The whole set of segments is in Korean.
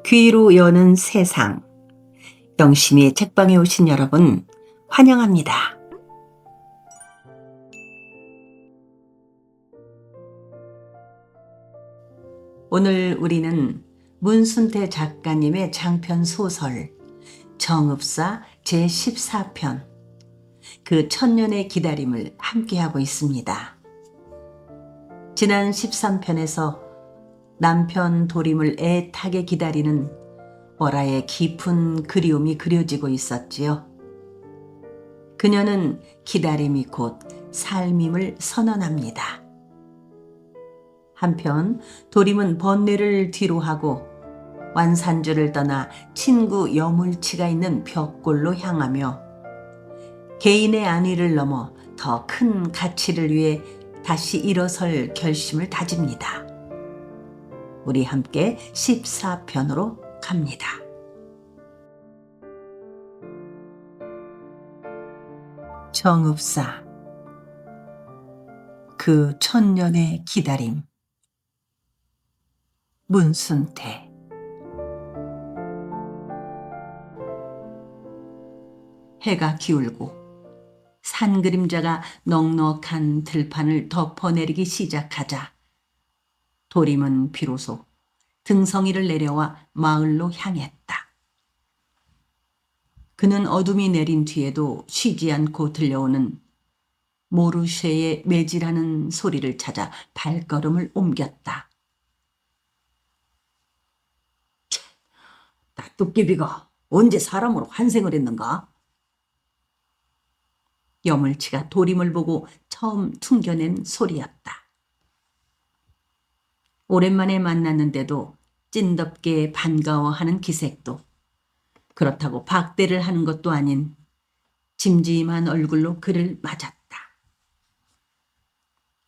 귀로 여는 세상. 영심이 책방에 오신 여러분, 환영합니다. 오늘 우리는 문순태 작가님의 장편 소설 정읍사 제14편 그 천년의 기다림을 함께하고 있습니다. 지난 13편에서 남편 도림을 애타게 기다리는 월하의 깊은 그리움이 그려지고 있었지요. 그녀는 기다림이 곧 삶임을 선언합니다. 한편 도림은 번뇌를 뒤로하고 완산주를 떠나 친구 여물치가 있는 벽골로 향하며 개인의 안위를 넘어 더 큰 가치를 위해 다시 일어설 결심을 다집니다. 우리 함께 14편으로 갑니다. 정읍사. 그 천년의 기다림. 문순태. 해가 기울고 산 그림자가 넉넉한 들판을 덮어내리기 시작하자 도림은 비로소 등성이를 내려와 마을로 향했다. 그는 어둠이 내린 뒤에도 쉬지 않고 들려오는 모르쉐의 매질하는 소리를 찾아 발걸음을 옮겼다. 나 뚝개비가 언제 사람으로 환생을 했는가? 여물치가 도림을 보고 처음 퉁겨낸 소리였다. 오랜만에 만났는데도 찐덥게 반가워하는 기색도, 그렇다고 박대를 하는 것도 아닌 짐짐한 얼굴로 그를 맞았다.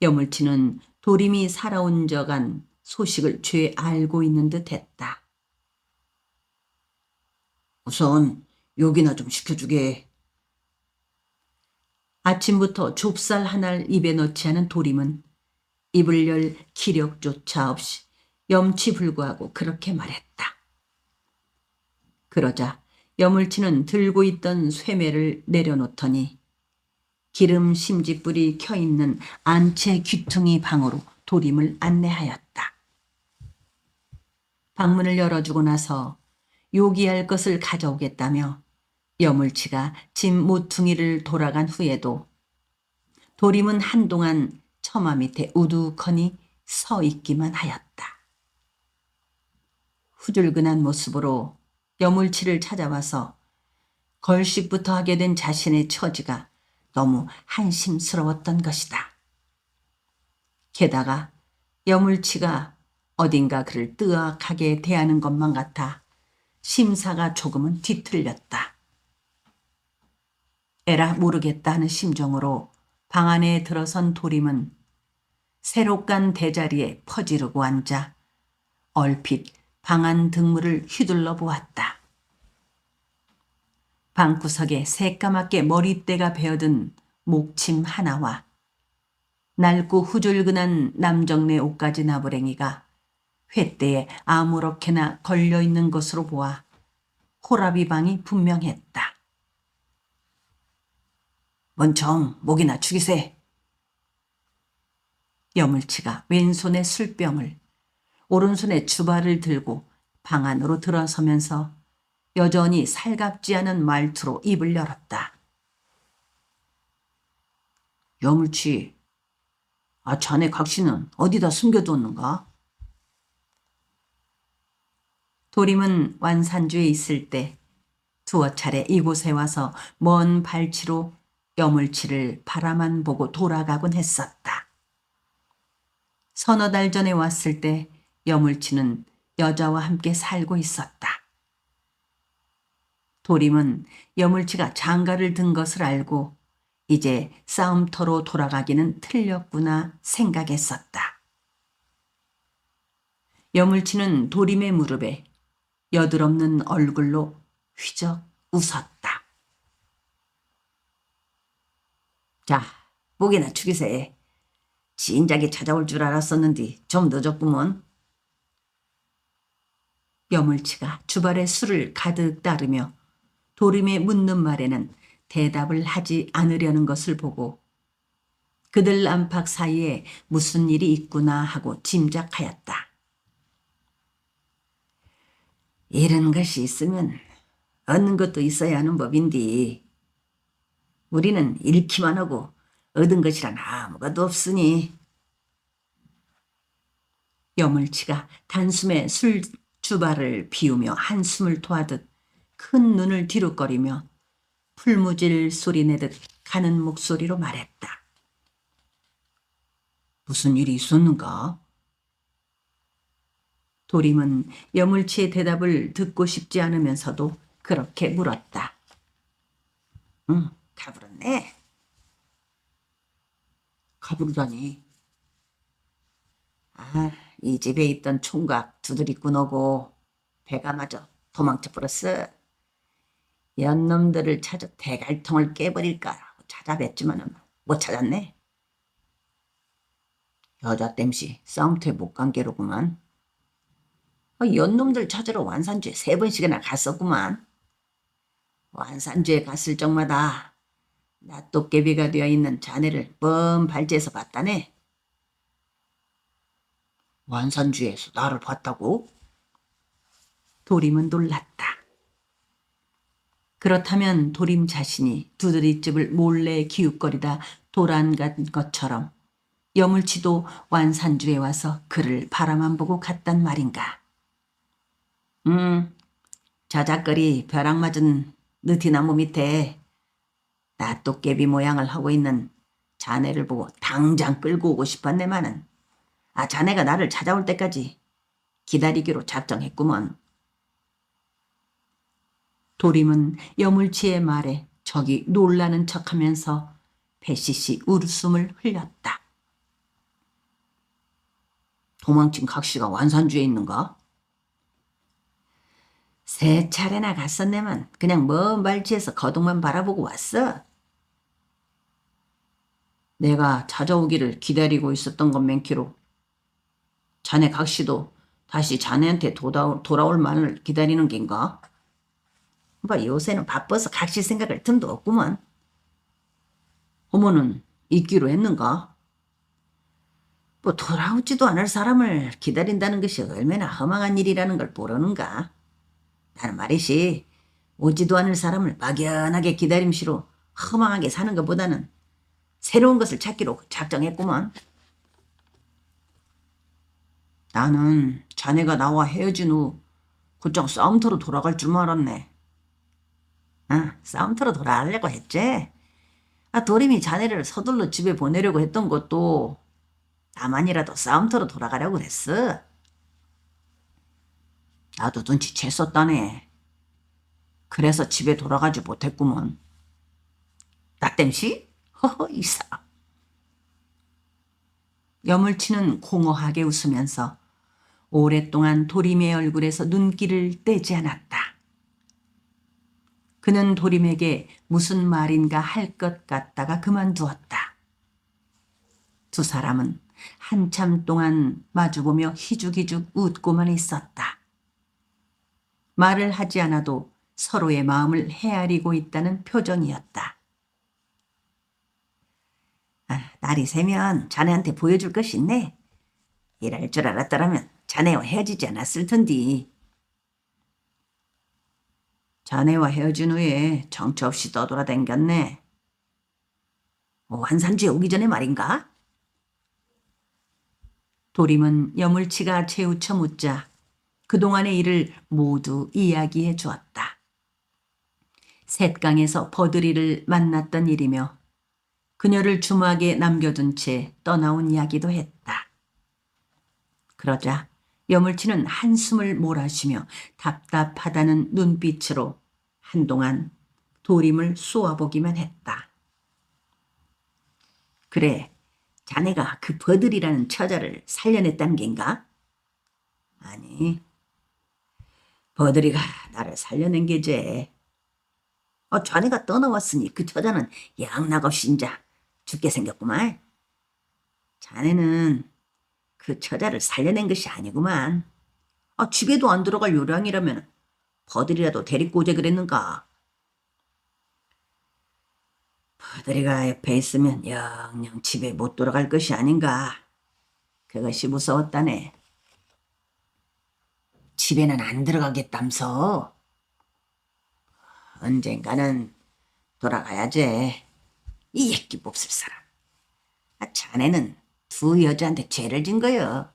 여물치는 도림이 살아온 저간 소식을 죄 알고 있는 듯 했다. 우선 욕이나 좀 시켜주게. 아침부터 좁쌀 하나를 입에 넣지 않은 도림은 입을 열 기력조차 없이 염치불구하고 그렇게 말했다. 그러자 여물치는 들고 있던 쇠매를 내려놓더니 기름 심지불이 켜있는 안채 귀퉁이 방으로 도림을 안내하였다. 방문을 열어주고 나서 요기할 것을 가져오겠다며 여물치가 짐 모퉁이를 돌아간 후에도 도림은 한동안 처마 밑에 우두커니 서 있기만 하였다. 후줄근한 모습으로 여물치를 찾아와서 걸식부터 하게 된 자신의 처지가 너무 한심스러웠던 것이다. 게다가 여물치가 어딘가 그를 뜨악하게 대하는 것만 같아 심사가 조금은 뒤틀렸다. 에라 모르겠다 하는 심정으로 방 안에 들어선 도림은 새로 깐 대자리에 퍼지르고 앉아 얼핏 방 안 등물을 휘둘러 보았다. 방구석에 새까맣게 머리대가 베어든 목침 하나와 낡고 후줄근한 남정네 옷가지 나부랭이가 횃대에 아무렇게나 걸려있는 것으로 보아 호라비 방이 분명했다. 먼청 목이나 죽이세. 여물치가 왼손에 술병을 오른손에 주발을 들고 방 안으로 들어서면서 여전히 살갑지 않은 말투로 입을 열었다. 여물치, 자네 각시는 어디다 숨겨두었는가? 도림은 완산주에 있을 때 두어 차례 이곳에 와서 먼 발치로 여물치를 바라만 보고 돌아가곤 했었다. 서너 달 전에 왔을 때 여물치는 여자와 함께 살고 있었다. 도림은 여물치가 장가를 든 것을 알고 이제 싸움터로 돌아가기는 틀렸구나 생각했었다. 여물치는 도림의 무릎에 여드럽는 얼굴로 휘적 웃었다. 자, 목이나 축이세. 진작에 찾아올 줄 알았었는데 좀 늦었구먼. 여물치가 주발에 술을 가득 따르며 도림의 묻는 말에는 대답을 하지 않으려는 것을 보고 그들 안팎 사이에 무슨 일이 있구나 하고 짐작하였다. 이런 것이 있으면 얻는 것도 있어야 하는 법인데 우리는 잃기만 하고 얻은 것이란 아무것도 없으니. 여물치가 단숨에 술 주발을 비우며 한숨을 토하듯 큰 눈을 뒤룩거리며 풀무질 소리 내듯 가는 목소리로 말했다. 무슨 일이 있었는가? 도림은 여물치의 대답을 듣고 싶지 않으면서도 그렇게 물었다. 응, 가불었네. 가부르다니. 이 집에 있던 총각 두드리꾼 오고 배가 마저 도망쳐 버렸어. 연놈들을 찾아 대갈통을 깨버릴까 하고 찾아뵀지만은 못 찾았네. 여자 땜시 싸움터에 못 간 게로구만. 연놈들 찾으러 완산주에 3번씩이나 갔었구만. 완산주에 갔을 적마다 낫도깨비가 되어 있는 자네를 뻔 발제해서 봤다네. 완산주에서 나를 봤다고? 도림은 놀랐다. 그렇다면 도림 자신이 두드리집을 몰래 기웃거리다 도란간 것처럼 여물치도 완산주에 와서 그를 바라만 보고 갔단 말인가. 저작거리 벼락 맞은 느티나무 밑에 낫도깨비 모양을 하고 있는 자네를 보고 당장 끌고 오고 싶었네만은 자네가 나를 찾아올 때까지 기다리기로 작정했구먼. 도림은 여물치의 말에 저기 놀라는 척하면서 배시시 웃음을 흘렸다. 도망친 각시가 완산주에 있는가? 3차례나 갔었네만 그냥 먼 발치에서 거동만 바라보고 왔어. 내가 찾아오기를 기다리고 있었던 건 맹키로 자네 각시도 다시 자네한테 돌아올 만을 기다리는 겐가? 요새는 바빠서 각시 생각할 틈도 없구먼. 어머는 있기로 했는가? 돌아오지도 않을 사람을 기다린다는 것이 얼마나 허망한 일이라는 걸 모르는가? 나는 말이지 오지도 않을 사람을 막연하게 기다림시로 허망하게 사는 것보다는 새로운 것을 찾기로 작정했구먼. 나는 자네가 나와 헤어진 후 곧장 싸움터로 돌아갈 줄만 알았네. 싸움터로 돌아가려고 했지? 도림이 자네를 서둘러 집에 보내려고 했던 것도 나만이라도 싸움터로 돌아가려고 그랬어. 나도 눈치챘었다네. 그래서 집에 돌아가지 못했구먼. 나 땜시? 허허 이사. 여물치는 공허하게 웃으면서 오랫동안 도림의 얼굴에서 눈길을 떼지 않았다. 그는 도림에게 무슨 말인가 할 것 같다가 그만두었다. 두 사람은 한참 동안 마주보며 희죽희죽 웃고만 있었다. 말을 하지 않아도 서로의 마음을 헤아리고 있다는 표정이었다. 날이 새면 자네한테 보여줄 것이 있네. 이럴 줄 알았더라면 자네와 헤어지지 않았을 텐디. 자네와 헤어진 후에 정처 없이 떠돌아댕겼네. 완산주에 오기 전에 말인가? 도림은 여물치가 채우쳐 묻자 그동안의 일을 모두 이야기해 주었다. 셋강에서 버들이를 만났던 일이며 그녀를 주막에 남겨둔 채 떠나온 이야기도 했다. 그러자 여물치는 한숨을 몰아쉬며 답답하다는 눈빛으로 한동안 도림을 쏘아보기만 했다. 그래, 자네가 그 버들이라는 처자를 살려냈단 겐가? 아니, 버들이가 나를 살려낸 게제. 자네가 떠나왔으니 그 처자는 양락없이 인자 죽게 생겼구만. 자네는 그 처자를 살려낸 것이 아니구만. 집에도 안 들어갈 요량이라면 버들이라도 데리고 오재 그랬는가? 버들이가 옆에 있으면 영영 집에 못 돌아갈 것이 아닌가. 그것이 무서웠다네. 집에는 안 들어가겠다면서. 언젠가는 돌아가야지. 이 얘기 몹쓸 사람. 자네는 두 여자한테 죄를 진 거여.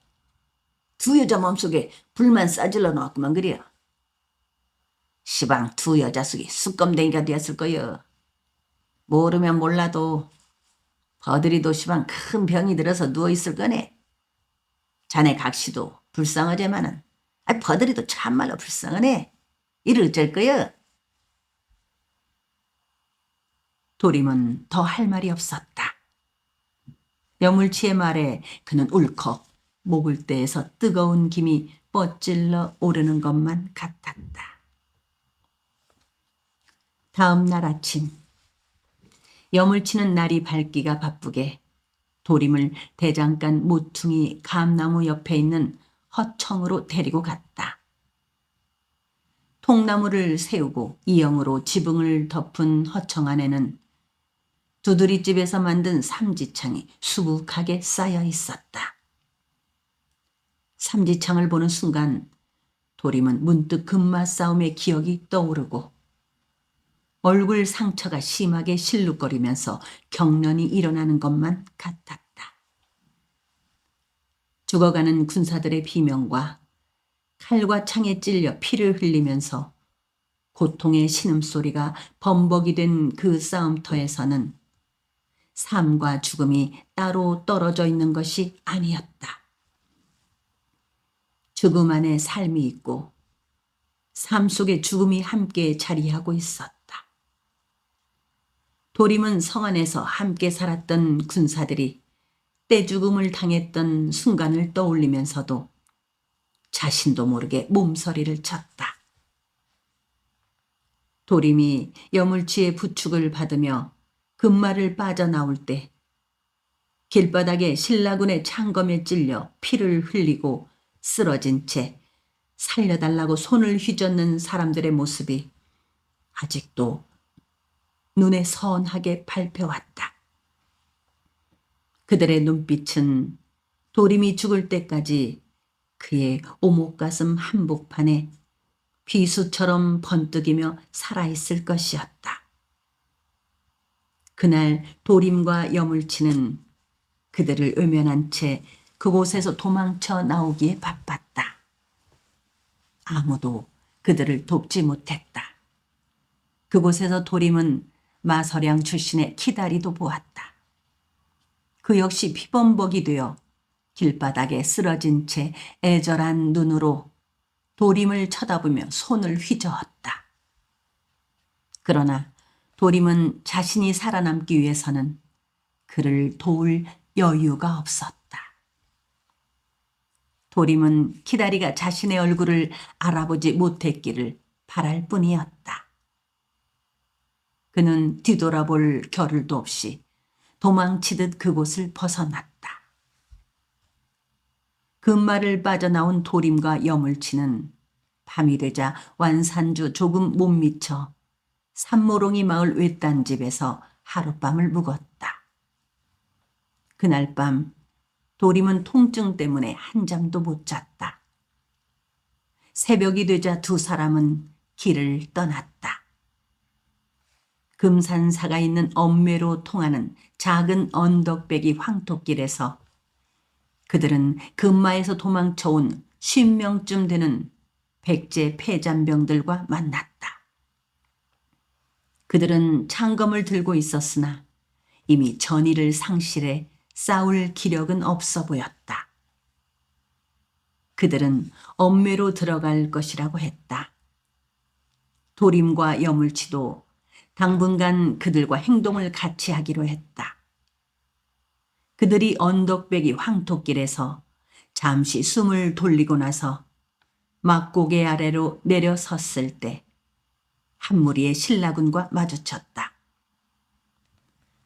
두 여자 마음속에 불만 싸질러 놓았구만 그려. 시방 두 여자 속이 쑥검댕이가 되었을 거여. 모르면 몰라도 버들이도 시방 큰 병이 들어서 누워있을 거네. 자네 각시도 불쌍하지만은 버들이도 참말로 불쌍하네. 이를 어쩔 거여. 도림은 더 할 말이 없었다. 여물치의 말에 그는 울컥 목을대에서 뜨거운 김이 뻗질러 오르는 것만 같았다. 다음 날 아침 여물치는 날이 밝기가 바쁘게 도림을 대장간 모퉁이 감나무 옆에 있는 허청으로 데리고 갔다. 통나무를 세우고 이형으로 지붕을 덮은 허청 안에는 두드리집에서 만든 삼지창이 수북하게 쌓여 있었다. 삼지창을 보는 순간 도림은 문득 금마 싸움의 기억이 떠오르고 얼굴 상처가 심하게 실룩거리면서 경련이 일어나는 것만 같았다. 죽어가는 군사들의 비명과 칼과 창에 찔려 피를 흘리면서 고통의 신음소리가 범벅이 된 그 싸움터에서는 삶과 죽음이 따로 떨어져 있는 것이 아니었다. 죽음 안에 삶이 있고 삶 속에 죽음이 함께 자리하고 있었다. 도림은 성 안에서 함께 살았던 군사들이 떼죽음을 당했던 순간을 떠올리면서도 자신도 모르게 몸서리를 쳤다. 도림이 여물치의 부축을 받으며 금마를 빠져나올 때 길바닥에 신라군의 창검에 찔려 피를 흘리고 쓰러진 채 살려달라고 손을 휘젓는 사람들의 모습이 아직도 눈에 선하게 밟혀왔다. 그들의 눈빛은 도림이 죽을 때까지 그의 오목가슴 한복판에 비수처럼 번뜩이며 살아있을 것이었다. 그날 도림과 여물치는 그들을 외면한 채 그곳에서 도망쳐 나오기에 바빴다. 아무도 그들을 돕지 못했다. 그곳에서 도림은 마서량 출신의 키다리도 보았다. 그 역시 피범벅이 되어 길바닥에 쓰러진 채 애절한 눈으로 도림을 쳐다보며 손을 휘저었다. 그러나 도림은 자신이 살아남기 위해서는 그를 도울 여유가 없었다. 도림은 키다리가 자신의 얼굴을 알아보지 못했기를 바랄 뿐이었다. 그는 뒤돌아볼 겨를도 없이 도망치듯 그곳을 벗어났다. 금마를 빠져나온 도림과 여물치는 밤이 되자 완산주 조금 못 미쳐 산모롱이 마을 외딴집에서 하룻밤을 묵었다. 그날 밤 도림은 통증 때문에 한잠도 못 잤다. 새벽이 되자 두 사람은 길을 떠났다. 금산사가 있는 엄매로 통하는 작은 언덕배기 황토길에서 그들은 금마에서 도망쳐온 50명쯤 되는 백제 폐잔병들과 만났다. 그들은 창검을 들고 있었으나 이미 전의를 상실해 싸울 기력은 없어 보였다. 그들은 엄매로 들어갈 것이라고 했다. 도림과 여물치도 당분간 그들과 행동을 같이 하기로 했다. 그들이 언덕배기 황토길에서 잠시 숨을 돌리고 나서 막고개 아래로 내려섰을 때 한 무리의 신라군과 마주쳤다.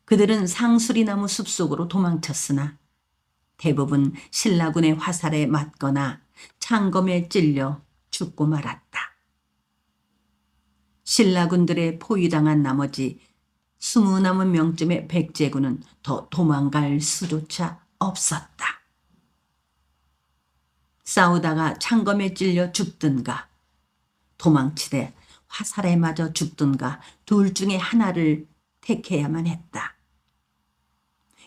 그들은 상수리나무 숲속으로 도망쳤으나 대부분 신라군의 화살에 맞거나 창검에 찔려 죽고 말았다. 신라군들의 포위당한 나머지 20 남은 명쯤의 백제군은 더 도망갈 수조차 없었다. 싸우다가 창검에 찔려 죽든가 도망치되 화살에 맞아 죽든가 둘 중에 하나를 택해야만 했다.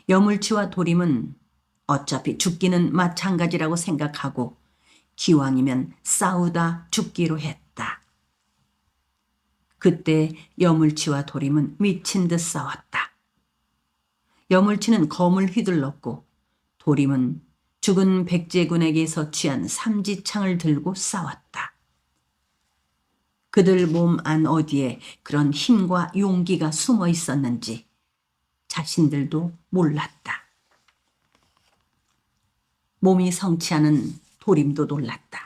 여물치와 도림은 어차피 죽기는 마찬가지라고 생각하고 기왕이면 싸우다 죽기로 했다. 그때 여물치와 도림은 미친 듯 싸웠다. 여물치는 검을 휘둘렀고 도림은 죽은 백제군에게서 취한 삼지창을 들고 싸웠다. 그들 몸 안 어디에 그런 힘과 용기가 숨어 있었는지 자신들도 몰랐다. 몸이 성취하는 도림도 놀랐다.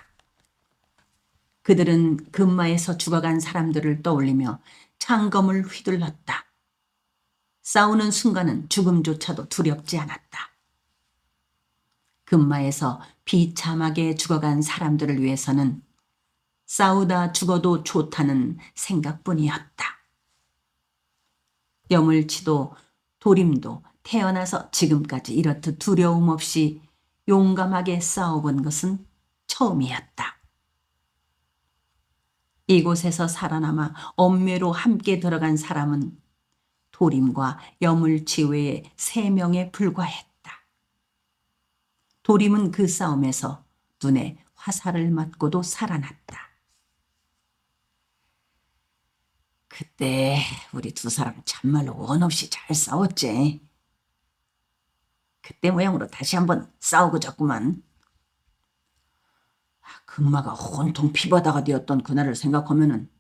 그들은 금마에서 죽어간 사람들을 떠올리며 창검을 휘둘렀다. 싸우는 순간은 죽음조차도 두렵지 않았다. 금마에서 비참하게 죽어간 사람들을 위해서는 싸우다 죽어도 좋다는 생각뿐이었다. 여물치도 도림도 태어나서 지금까지 이렇듯 두려움 없이 용감하게 싸워본 것은 처음이었다. 이곳에서 살아남아 엄매로 함께 들어간 사람은 도림과 여물치 외에 3명에 불과했다. 도림은 그 싸움에서 눈에 화살을 맞고도 살아났다. 그때 우리 두 사람 참말로 원 없이 잘 싸웠지. 그때 모양으로 다시 한번 싸우고 자꾸만. 금마가 온통 피바다가 되었던 그날을 생각하면은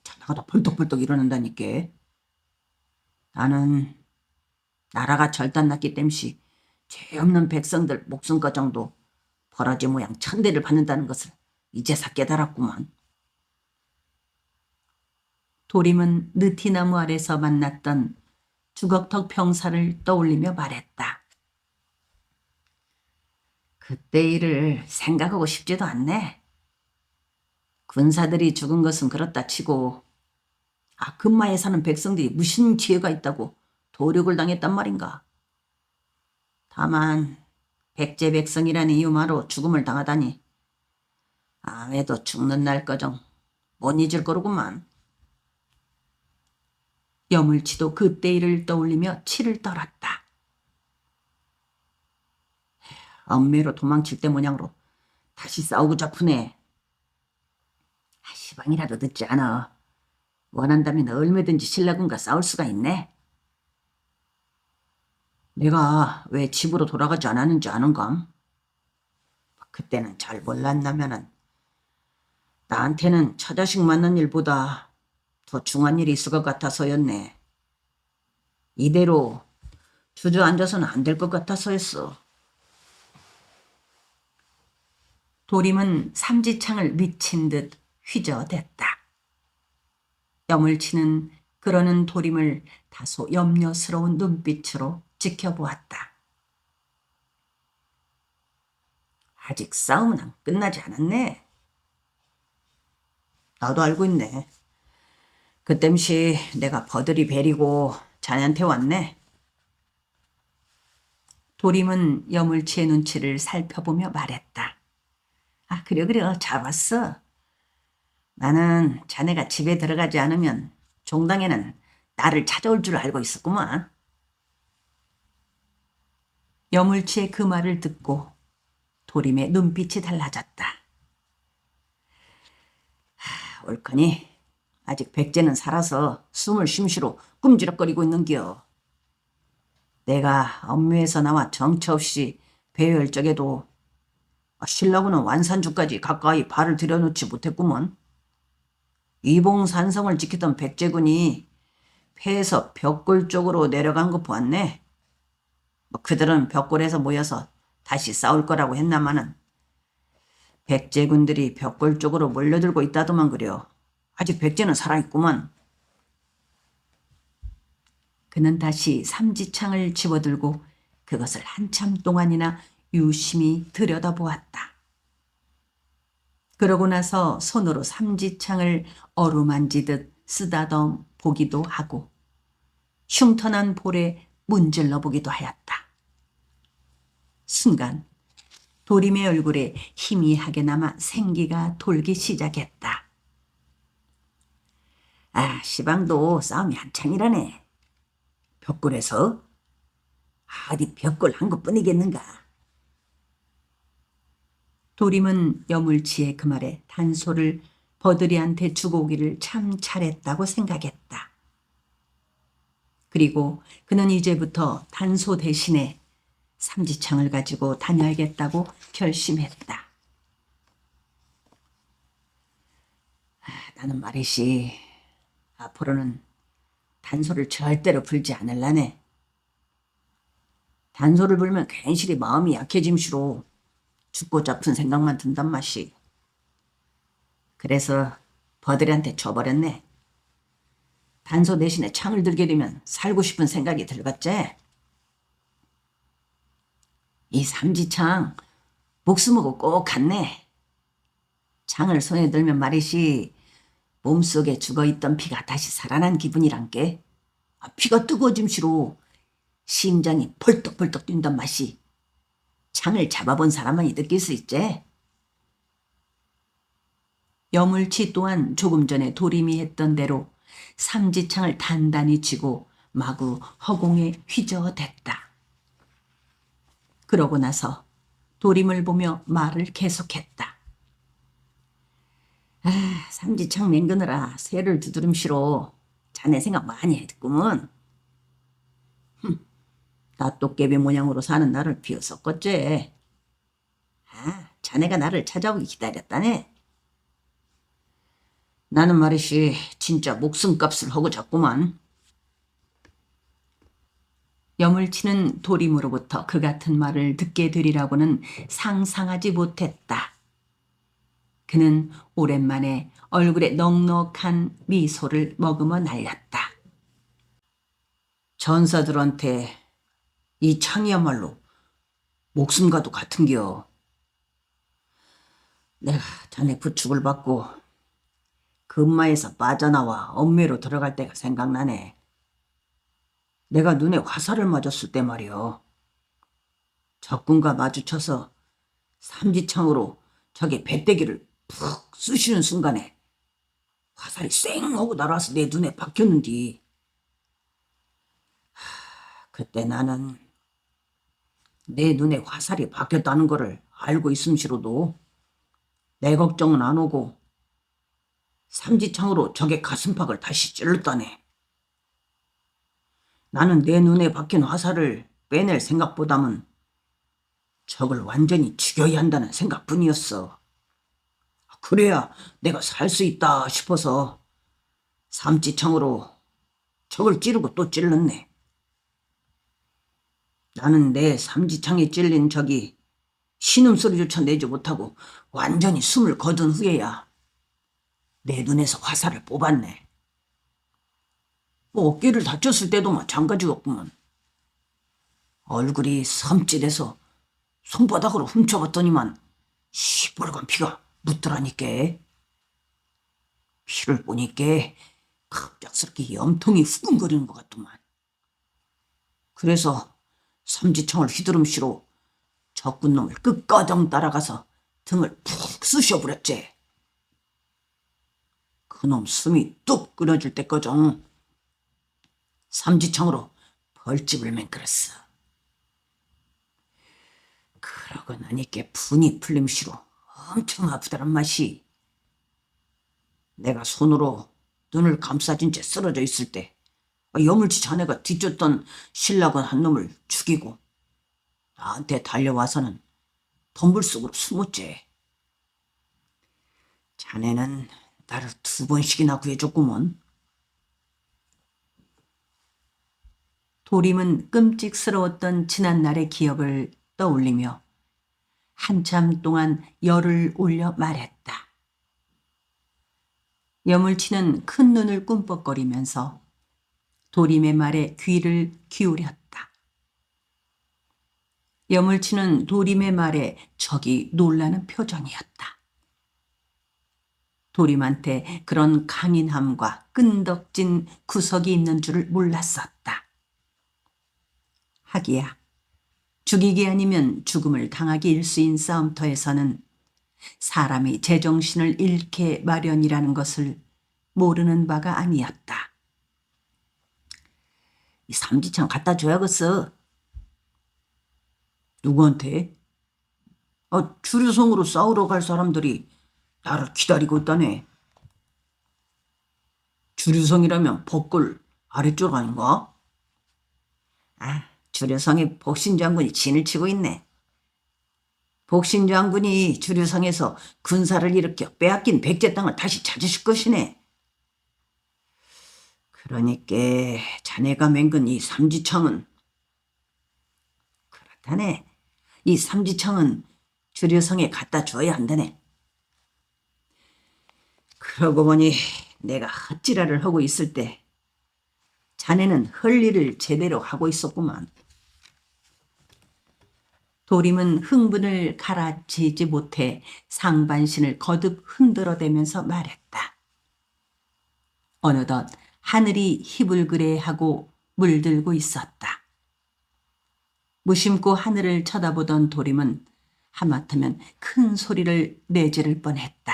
자다가도 벌떡벌떡 일어난다니까. 나는 나라가 절단났기 땜시 죄 없는 백성들 목숨가정도 버러지 모양 천대를 받는다는 것을 이제서 깨달았구만. 도림은 느티나무 아래서 만났던 주걱턱 병사를 떠올리며 말했다. 그때 일을 생각하고 싶지도 않네. 군사들이 죽은 것은 그렇다 치고 금마에 사는 백성들이 무슨 지혜가 있다고 도륙을 당했단 말인가. 다만 백제 백성이라는 이유만으로 죽음을 당하다니 아무래도 죽는 날까정 못 잊을 거로구만. 여물치도 그때 일을 떠올리며 치를 떨었다. 엄매로 도망칠 때 모양으로 다시 싸우고 자꾸네. 시방이라도 듣지 않아. 원한다면 얼마든지 신라군과 싸울 수가 있네. 내가 왜 집으로 돌아가지 않았는지 아는감? 그때는 잘 몰랐나면은 나한테는 처자식 맞는 일보다 더 중요한 일이 있을 것 같아서였네. 이대로 주저앉아서는 안 될 것 같아서였어. 도림은 삼지창을 미친 듯 휘저댔다. 여물치는 그러는 도림을 다소 염려스러운 눈빛으로 지켜보았다. 아직 싸움은 끝나지 않았네. 나도 알고 있네. 그땜시 내가 버들이 베리고 자네한테 왔네. 도림은 여물치의 눈치를 살펴보며 말했다. 그래 잘 왔어. 나는 자네가 집에 들어가지 않으면 종당에는 나를 찾아올 줄 알고 있었구만. 여물치의 그 말을 듣고 도림의 눈빛이 달라졌다. 옳거니 아직 백제는 살아서 숨을 쉼쉬로 꿈지럭거리고 있는겨. 내가 엄묘에서 나와 정처 없이 배회할 적에도 신라군은 완산주까지 가까이 발을 들여놓지 못했구먼. 이봉산성을 지키던 백제군이 패해서 벽골 쪽으로 내려간 거 보았네. 그들은 벽골에서 모여서 다시 싸울 거라고 했나마는 백제군들이 벽골 쪽으로 몰려들고 있다더만 그려. 아직 백제는 살아있구먼. 그는 다시 삼지창을 집어들고 그것을 한참 동안이나 유심히 들여다보았다. 그러고 나서 손으로 삼지창을 어루만지듯 쓰다듬 보기도 하고 흉터난 볼에 문질러 보기도 하였다. 순간 도림의 얼굴에 희미하게나마 생기가 돌기 시작했다. 아, 시방도 싸움이 한창이라네. 벽골에서? 어디 벽골 한 것뿐이겠는가? 도림은 여물치의 그 말에 단소를 버들이한테 주고 오기를 참 잘했다고 생각했다. 그리고 그는 이제부터 단소 대신에 삼지창을 가지고 다녀야겠다고 결심했다. 나는 말이시 앞으로는 단소를 절대로 불지 않을라네. 단소를 불면 괜시리 마음이 약해짐시로 죽고 잡은 생각만 든단 맛이. 그래서 버들이한테 줘버렸네. 단소 대신에 창을 들게 되면 살고 싶은 생각이 들겠지. 이 삼지창 목숨하고 꼭 같네. 창을 손에 들면 말이시 몸속에 죽어있던 피가 다시 살아난 기분이란게. 피가 뜨거워짐시로 심장이 벌떡벌떡 뛴단 맛이. 창을 잡아본 사람만이 느낄 수 있지. 여물치 또한 조금 전에 도림이 했던 대로 삼지창을 단단히 쥐고 마구 허공에 휘저어댔다. 그러고 나서 도림을 보며 말을 계속했다. 삼지창 맹그느라 새를 두드름시로 자네 생각 많이 했구먼. 나 또깨비 모양으로 사는 나를 비웃었겠지. 자네가 나를 찾아오기 기다렸다네. 나는 말이시 진짜 목숨값을 하고 잤구만. 여물치는 도림으로부터 그 같은 말을 듣게 되리라고는 상상하지 못했다. 그는 오랜만에 얼굴에 넉넉한 미소를 머금어 날렸다. 전사들한테 이 창이야말로 목숨과도 같은겨. 내가 자네 부축을 받고 금마에서 빠져나와 엄매로 들어갈 때가 생각나네. 내가 눈에 화살을 맞았을 때 말이여. 적군과 마주쳐서 삼지창으로 적의 배때기를 푹 쑤시는 순간에 화살이 쌩 하고 날아와서 내 눈에 박혔는디. 그때 나는 내 눈에 화살이 박혔다는 거를 알고 있음시로도 내 걱정은 안 오고 삼지창으로 적의 가슴팍을 다시 찔렀다네. 나는 내 눈에 박힌 화살을 빼낼 생각보다는 적을 완전히 죽여야 한다는 생각뿐이었어. 그래야 내가 살 수 있다 싶어서 삼지창으로 적을 찌르고 또 찔렀네. 나는 내 삼지창에 찔린 적이 신음소리조차 내지 못하고 완전히 숨을 거둔 후에야 내 눈에서 화살을 뽑았네. 어깨를 다쳤을 때도 마찬가지였구먼. 얼굴이 섬찟해서 손바닥으로 훔쳐봤더니만 시뻘건 피가 묻더라니까. 피를 보니까 갑작스럽게 염통이 후끈거리는 것 같더만. 그래서 삼지창을 휘두름시로 적군 놈을 끝까정 따라가서 등을 푹 쑤셔버렸지. 그놈 숨이 뚝 끊어질 때까정 삼지창으로 벌집을 맹글었어. 그러고 나니까 분이 풀림시로 엄청 아프다란 맛이. 내가 손으로 눈을 감싸진 채 쓰러져 있을 때 여물치 자네가 뒤쫓던 신라군 한 놈을 죽이고 나한테 달려와서는 덤불 속으로 숨었지. 자네는 나를 2번씩이나 구해줬구먼. 도림은 끔찍스러웠던 지난날의 기억을 떠올리며 한참 동안 열을 올려 말했다. 여물치는 큰 눈을 꿈뻑거리면서 도림의 말에 귀를 기울였다. 여물치는 도림의 말에 적이 놀라는 표정이었다. 도림한테 그런 강인함과 끈덕진 구석이 있는 줄을 몰랐었다. 하기야 죽이기 아니면 죽음을 당하기 일수인 싸움터에서는 사람이 제정신을 잃게 마련이라는 것을 모르는 바가 아니었다. 이 삼지창 갖다 줘야겠어. 누구한테? 주류성으로 싸우러 갈 사람들이 나를 기다리고 있다네. 주류성이라면 복골 아래쪽 아닌가? 주류성의 복신장군이 진을 치고 있네. 복신장군이 주류성에서 군사를 일으켜 빼앗긴 백제 땅을 다시 찾으실 것이네. 그러니까 자네가 맹근 이 삼지창은 그렇다네. 이 삼지창은 주류성에 갖다 줘야 한다네. 그러고 보니 내가 헛지랄을 하고 있을 때 자네는 할 일을 제대로 하고 있었구만. 도림은 흥분을 가라앉히지 못해 상반신을 거듭 흔들어대면서 말했다. 어느덧 하늘이 희불그레하고 물들고 있었다. 무심코 하늘을 쳐다보던 도림은 하마터면 큰 소리를 내지를 뻔했다.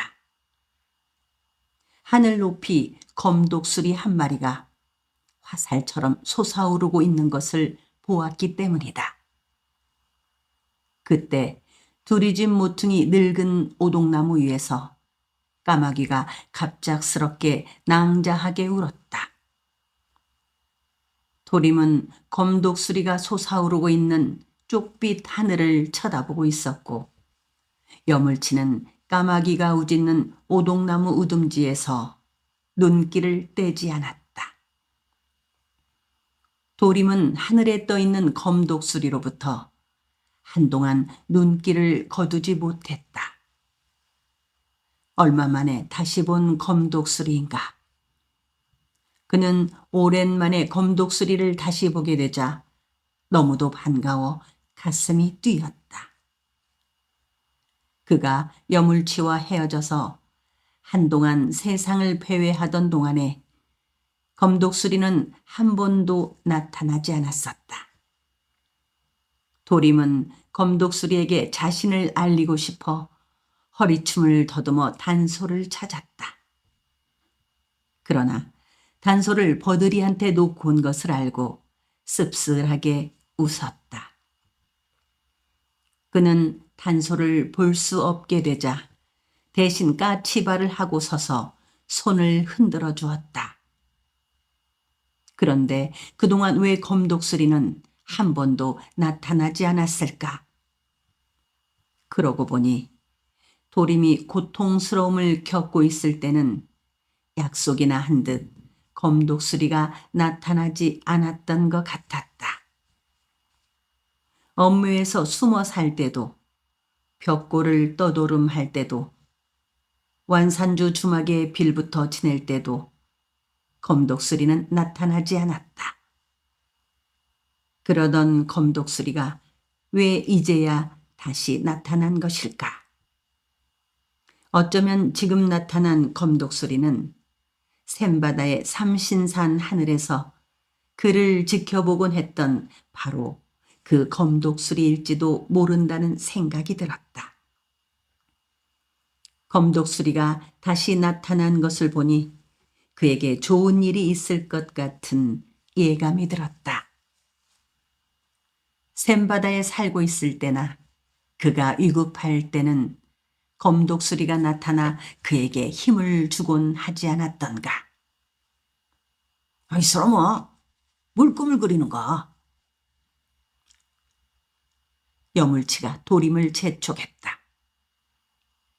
하늘 높이 검독수리 한 마리가 화살처럼 솟아오르고 있는 것을 보았기 때문이다. 그때 두리집 모퉁이 늙은 오동나무 위에서 까마귀가 갑작스럽게 낭자하게 울었다. 도림은 검독수리가 솟아오르고 있는 쪽빛 하늘을 쳐다보고 있었고 여물치는 까마귀가 우짖는 오동나무 우둥지에서 눈길을 떼지 않았다. 도림은 하늘에 떠있는 검독수리로부터 한동안 눈길을 거두지 못했다. 얼마 만에 다시 본 검독수리인가. 그는 오랜만에 검독수리를 다시 보게 되자 너무도 반가워 가슴이 뛰었다. 그가 여물치와 헤어져서 한동안 세상을 배회하던 동안에 검독수리는 한 번도 나타나지 않았었다. 도림은 검독수리에게 자신을 알리고 싶어 허리춤을 더듬어 단소를 찾았다. 그러나 단소를 버들이한테 놓고 온 것을 알고 씁쓸하게 웃었다. 그는 단소를 볼 수 없게 되자 대신 까치발을 하고 서서 손을 흔들어 주었다. 그런데 그동안 왜 검독수리는 한 번도 나타나지 않았을까? 그러고 보니 도림이 고통스러움을 겪고 있을 때는 약속이나 한 듯 검독수리가 나타나지 않았던 것 같았다. 업무에서 숨어 살 때도, 벽골을 떠도름할 때도, 완산주 주막에 빌부터 지낼 때도 검독수리는 나타나지 않았다. 그러던 검독수리가 왜 이제야 다시 나타난 것일까? 어쩌면 지금 나타난 검독수리는 샘바다의 삼신산 하늘에서 그를 지켜보곤 했던 바로 그 검독수리일지도 모른다는 생각이 들었다. 검독수리가 다시 나타난 것을 보니 그에게 좋은 일이 있을 것 같은 예감이 들었다. 샘바다에 살고 있을 때나 그가 위급할 때는 검독수리가 나타나 그에게 힘을 주곤 하지 않았던가. 이 사람아, 뭘 꿈을 그리는가? 여물치가 도림을 재촉했다.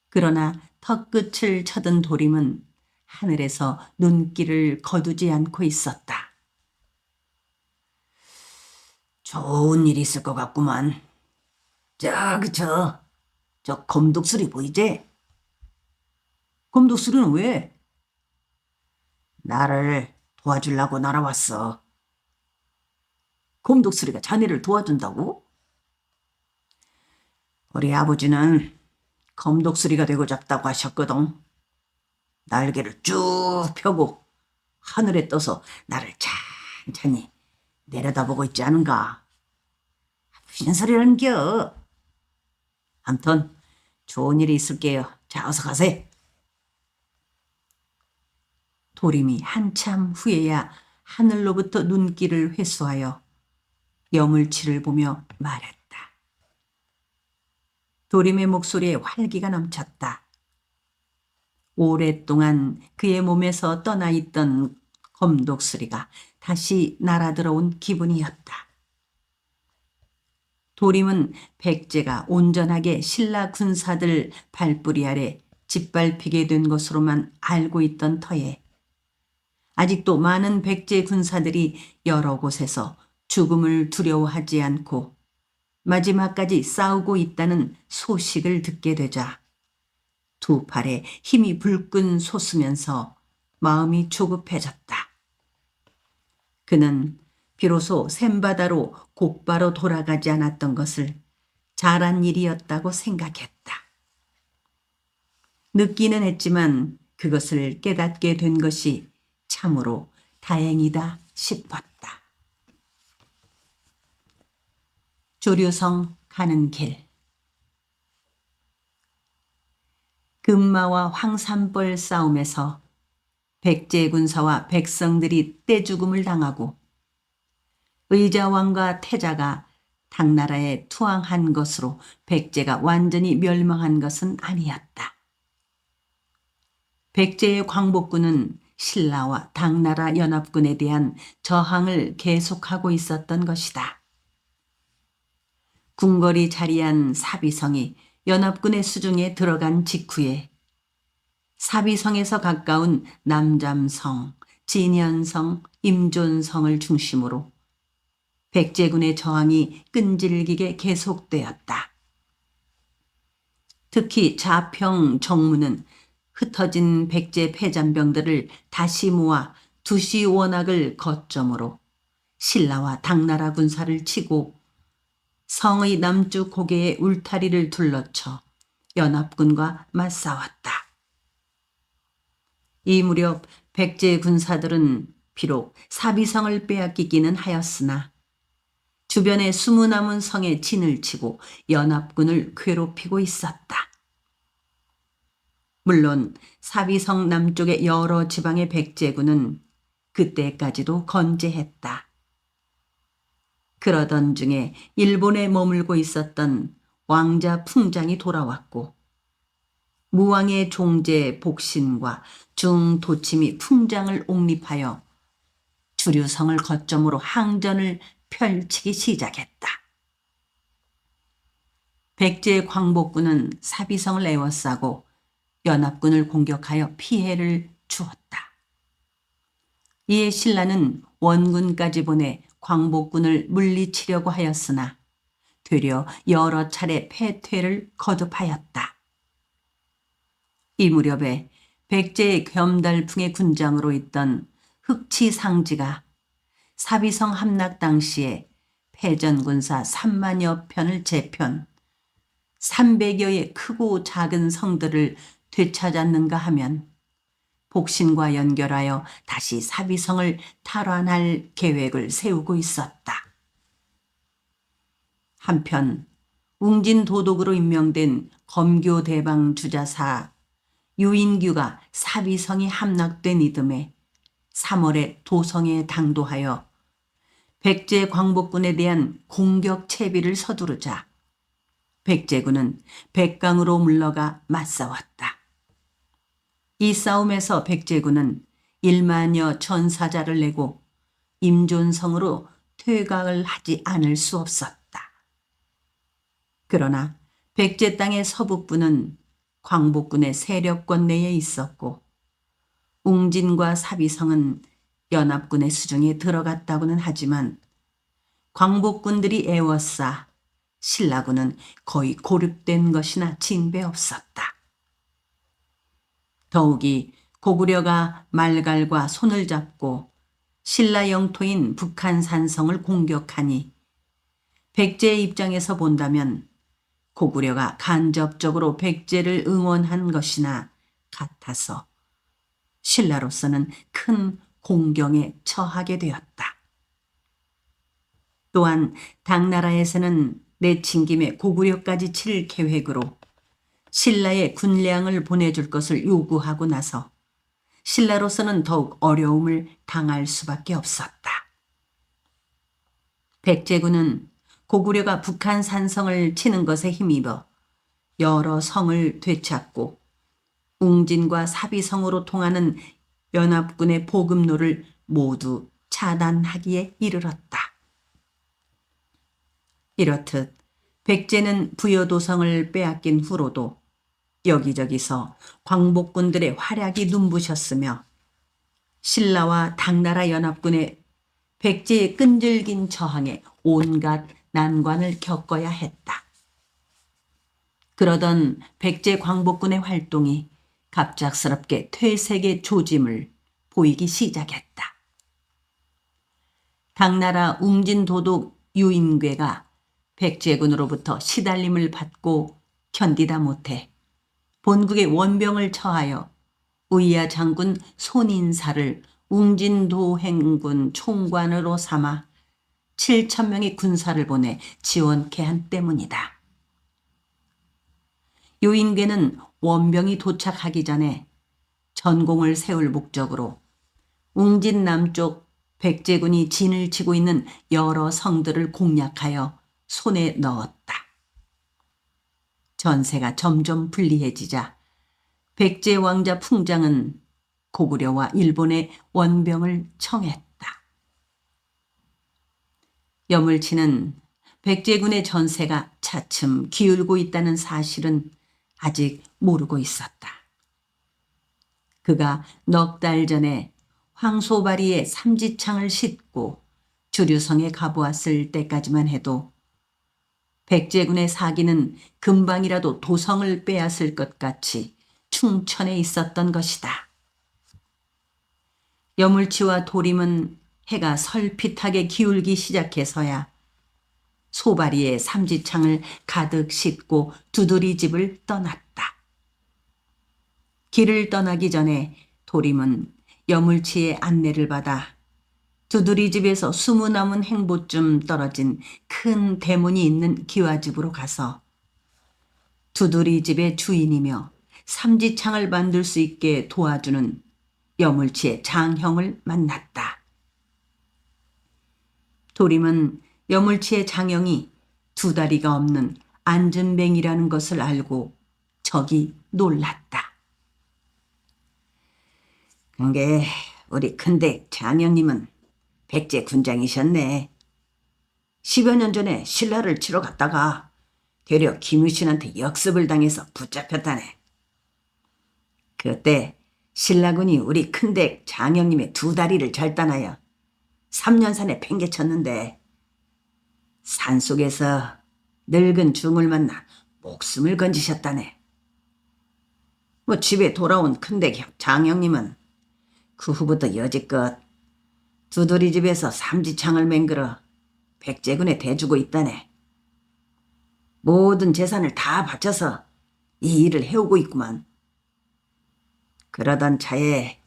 그러나 턱끝을 쳐든 도림은 하늘에서 눈길을 거두지 않고 있었다. 좋은 일이 있을 것 같구만. 저 검독수리 보이지? 검독수리는 왜? 나를 도와주려고 날아왔어. 검독수리가 자네를 도와준다고? 우리 아버지는 검독수리가 되고 잡다고 하셨거든. 날개를 쭉 펴고 하늘에 떠서 나를 찬찬히 내려다보고 있지 않은가? 무슨 소리라는겨? 암튼 좋은 일이 있을게요. 자, 어서 가세요. 도림이 한참 후에야 하늘로부터 눈길을 회수하여 여물치를 보며 말했다. 도림의 목소리에 활기가 넘쳤다. 오랫동안 그의 몸에서 떠나 있던 검독수리가 다시 날아들어온 기분이었다. 도림은 백제가 온전하게 신라 군사들 발뿌리 아래 짓밟히게 된 것으로만 알고 있던 터에 아직도 많은 백제 군사들이 여러 곳에서 죽음을 두려워하지 않고 마지막까지 싸우고 있다는 소식을 듣게 되자 두 팔에 힘이 불끈 솟으면서 마음이 조급해졌다. 그는 비로소 샘바다로 곧바로 돌아가지 않았던 것을 잘한 일이었다고 생각했다. 늦기는 했지만 그것을 깨닫게 된 것이 참으로 다행이다 싶었다. 조류성 가는 길. 금마와 황산벌 싸움에서 백제 군사와 백성들이 떼죽음을 당하고 의자왕과 태자가 당나라에 투항한 것으로 백제가 완전히 멸망한 것은 아니었다. 백제의 광복군은 신라와 당나라 연합군에 대한 저항을 계속하고 있었던 것이다. 궁궐이 자리한 사비성이 연합군의 수중에 들어간 직후에 사비성에서 가까운 남잠성, 진현성, 임존성을 중심으로 백제군의 저항이 끈질기게 계속되었다. 특히 자평 정무는 흩어진 백제 패잔병들을 다시 모아 두시 원악을 거점으로 신라와 당나라 군사를 치고 성의 남쪽 고개의 울타리를 둘러쳐 연합군과 맞싸웠다. 이 무렵 백제 군사들은 비록 사비성을 빼앗기기는 하였으나 주변의 숨어 남은 성에 진을 치고 연합군을 괴롭히고 있었다. 물론 사비성 남쪽의 여러 지방의 백제군은 그때까지도 건재했다. 그러던 중에 일본에 머물고 있었던 왕자 풍장이 돌아왔고 무왕의 종제 복신과 중도침이 풍장을 옹립하여 주류성을 거점으로 항전을 펼치기 시작했다. 백제 광복군은 사비성을 에워싸고 연합군을 공격하여 피해를 주었다. 이에 신라는 원군까지 보내 광복군을 물리치려고 하였으나 되려 여러 차례 패퇴를 거듭하였다. 이 무렵에 백제의 겸달풍의 군장으로 있던 흑치상지가 사비성 함락 당시에 패전군사 3만여 편을 제편 300여의 크고 작은 성들을 되찾았는가 하면 복신과 연결하여 다시 사비성을 탈환할 계획을 세우고 있었다. 한편 웅진 도독으로 임명된 검교대방 주자사 유인규가 사비성이 함락된 이듬해 3월에 도성에 당도하여 백제 광복군에 대한 공격 채비를 서두르자 백제군은 백강으로 물러가 맞싸웠다. 이 싸움에서 백제군은 1만여 전사자를 내고 임존성으로 퇴각을 하지 않을 수 없었다. 그러나 백제 땅의 서북부는 광복군의 세력권 내에 있었고 웅진과 사비성은 연합군의 수중에 들어갔다고는 하지만 광복군들이 애워싸 신라군은 거의 고립된 것이나 징배 없었다. 더욱이 고구려가 말갈과 손을 잡고 신라 영토인 북한 산성을 공격하니 백제의 입장에서 본다면 고구려가 간접적으로 백제를 응원한 것이나 같아서 신라로서는 큰 공경에 처하게 되었다. 또한 당나라에서는 내친김에 고구려까지 칠 계획으로 신라의 군량을 보내줄 것을 요구하고 나서 신라로서는 더욱 어려움을 당할 수밖에 없었다. 백제군은 고구려가 북한 산성을 치는 것에 힘입어 여러 성을 되찾고 웅진과 사비성으로 통하는 연합군의 보급로를 모두 차단하기에 이르렀다. 이렇듯 백제는 부여도성을 빼앗긴 후로도 여기저기서 광복군들의 활약이 눈부셨으며 신라와 당나라 연합군의 백제의 끈질긴 저항에 온갖 난관을 겪어야 했다. 그러던 백제 광복군의 활동이 갑작스럽게 퇴색의 조짐을 보이기 시작했다. 당나라 웅진도독 유인궤가 백제군으로부터 시달림을 받고 견디다 못해 본국의 원병을 처하여 우이야 장군 손인사를 웅진도행군 총관으로 삼아 7,000명의 군사를 보내 지원케 한 때문이다. 유인궤는 원병이 도착하기 전에 전공을 세울 목적으로 웅진 남쪽 백제군이 진을 치고 있는 여러 성들을 공략하여 손에 넣었다. 전세가 점점 불리해지자 백제 왕자 풍장은 고구려와 일본의 원병을 청했다. 여물치는 백제군의 전세가 차츰 기울고 있다는 사실은 아직 모르고 있었다. 그가 넉 달 전에 황소바리에 삼지창을 싣고 주류성에 가보았을 때까지만 해도 백제군의 사기는 금방이라도 도성을 빼앗을 것 같이 충천에 있었던 것이다. 여물치와 도림은 해가 설핏하게 기울기 시작해서야 소바리에 삼지창을 가득 싣고 두드리집을 떠났다. 길을 떠나기 전에 도림은 여물치의 안내를 받아 두드리집에서 20 남은 행보쯤 떨어진 큰 대문이 있는 기와집으로 가서 두드리집의 주인이며 삼지창을 만들 수 있게 도와주는 여물치의 장형을 만났다. 도림은 여물치의 장형이 두 다리가 없는 안전뱅이라는 것을 알고 적이 놀랐다. 그게 우리 큰댁 장형님은 백제 군장이셨네. 10여 년 전에 신라를 치러 갔다가 되려 김유신한테 역습을 당해서 붙잡혔다네. 그때 신라군이 우리 큰댁 장형님의 두 다리를 절단하여 3년산에 팽개쳤는데 산속에서 늙은 중을 만나 목숨을 건지셨다네. 집에 돌아온 큰댁 장형님은 그 후부터 여지껏 두드리집에서 삼지창을 맹글어 백제군에 대주고 있다네. 모든 재산을 다 바쳐서 이 일을 해오고 있구만. 그러던 차에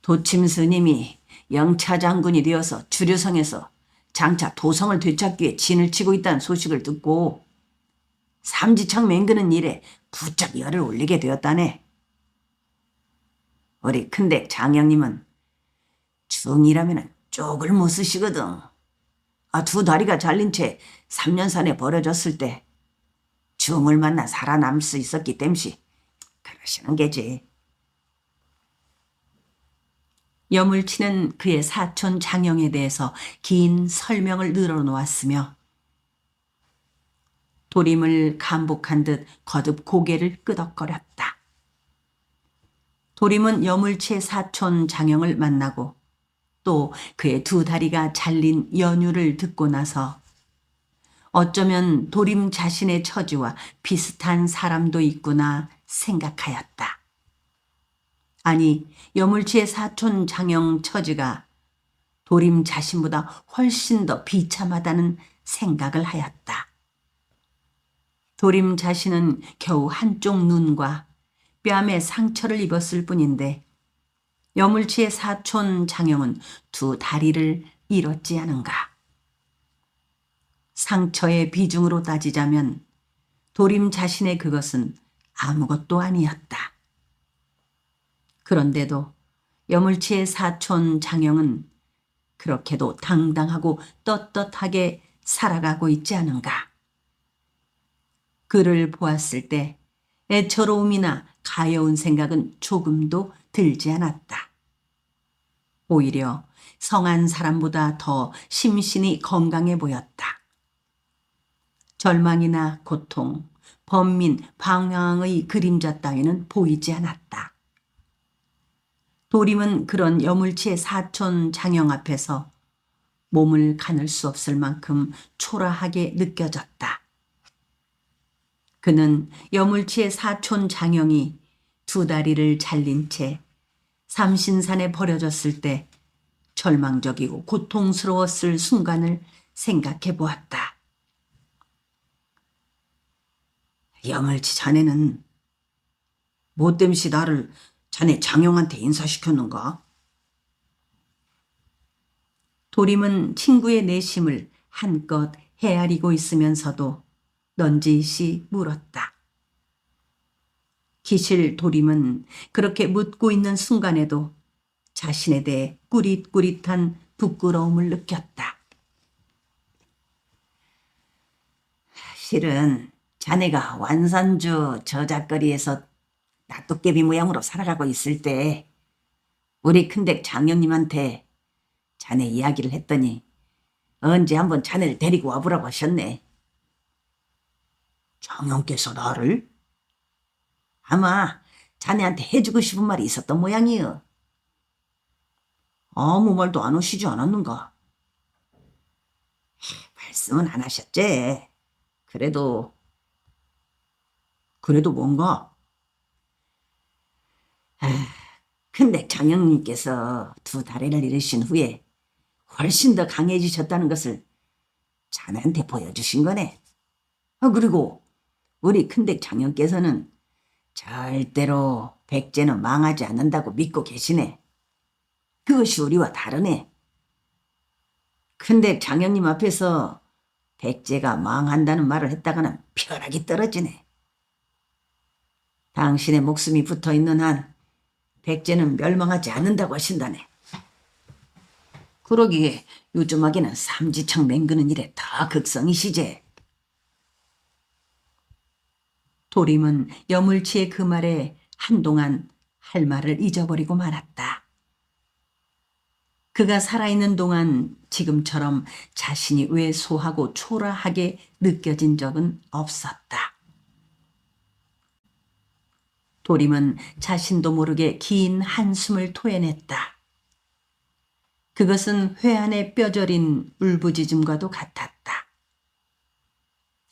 도침 스님이 영차 장군이 되어서 주류성에서 장차 도성을 되찾기 위해 진을 치고 있다는 소식을 듣고 삼지창 맹그는 일에 부쩍 열을 올리게 되었다네. 우리 큰댁 장형님은 중이라면 쪽을 못 쓰시거든. 두 다리가 잘린 채 3년산에 버려졌을 때 중을 만나 살아남을 수 있었기 땜시 그러시는 게지. 여물치는 그의 사촌 장형에 대해서 긴 설명을 늘어놓았으며 도림을 감복한 듯 거듭 고개를 끄덕거렸다. 도림은 여물치의 사촌 장형을 만나고 또 그의 두 다리가 잘린 연유를 듣고 나서 어쩌면 도림 자신의 처지와 비슷한 사람도 있구나 생각하였다. 아니, 여물치의 사촌 장형 처지가 도림 자신보다 훨씬 더 비참하다는 생각을 하였다. 도림 자신은 겨우 한쪽 눈과 뺨에 상처를 입었을 뿐인데 여물치의 사촌 장영은 두 다리를 잃었지 않은가. 상처의 비중으로 따지자면 도림 자신의 그것은 아무것도 아니었다. 그런데도 여물치의 사촌 장영은 그렇게도 당당하고 떳떳하게 살아가고 있지 않은가. 그를 보았을 때 애처로움이나 가여운 생각은 조금도 들지 않았다. 오히려 성한 사람보다 더 심신이 건강해 보였다. 절망이나 고통, 번민, 방황의 그림자 따위는 보이지 않았다. 도림은 그런 여물치의 사촌 장영 앞에서 몸을 가눌 수 없을 만큼 초라하게 느껴졌다. 그는 여물치의 사촌 장영이 두 다리를 잘린 채 삼신산에 버려졌을 때 절망적이고 고통스러웠을 순간을 생각해 보았다. 여물치 자네는 뭐 땜시 나를 자네 장영한테 인사시켰는가? 도림은 친구의 내심을 한껏 헤아리고 있으면서도 넌지시 물었다. 기실 도림은 그렇게 묻고 있는 순간에도 자신에 대해 꾸릿꾸릿한 부끄러움을 느꼈다. 실은 자네가 완산주 저작거리에서 나토깨비 모양으로 살아가고 있을 때 우리 큰댁 장영님한테 자네 이야기를 했더니 언제 한번 자네를 데리고 와보라고 하셨네. 장영께서 나를? 아마 자네한테 해주고 싶은 말이 있었던 모양이여. 아무 말도 안 하시지 않았는가? 말씀은 안 하셨지. 그래도 뭔가? 근데 장영님께서 두 다리를 잃으신 후에 훨씬 더 강해지셨다는 것을 자네한테 보여주신 거네. 그리고 우리 큰댁 장영께서는 절대로 백제는 망하지 않는다고 믿고 계시네. 그것이 우리와 다르네. 큰댁 장영님 앞에서 백제가 망한다는 말을 했다가는 벼락이 떨어지네. 당신의 목숨이 붙어있는 한 백제는 멸망하지 않는다고 하신다네. 그러기에 요즘하게는 삼지창 맹그는 일에 다 극성이시제. 도림은 여물치의 그 말에 한동안 할 말을 잊어버리고 말았다. 그가 살아있는 동안 지금처럼 자신이 왜소하고 초라하게 느껴진 적은 없었다. 도림은 자신도 모르게 긴 한숨을 토해냈다. 그것은 회한의 뼈저린 울부짖음과도 같았다.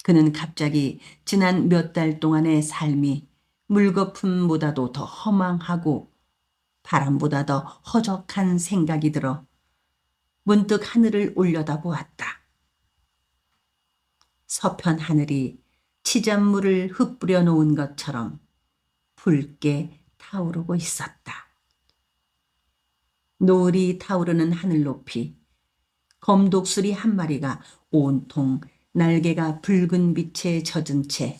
그는 갑자기 지난 몇 달 동안의 삶이 물거품보다도 더 허망하고 바람보다 더 허적한 생각이 들어 문득 하늘을 올려다보았다. 서편 하늘이 치잔물을 흩뿌려 놓은 것처럼 붉게 타오르고 있었다. 노을이 타오르는 하늘 높이 검독수리 한 마리가 온통 날개가 붉은 빛에 젖은 채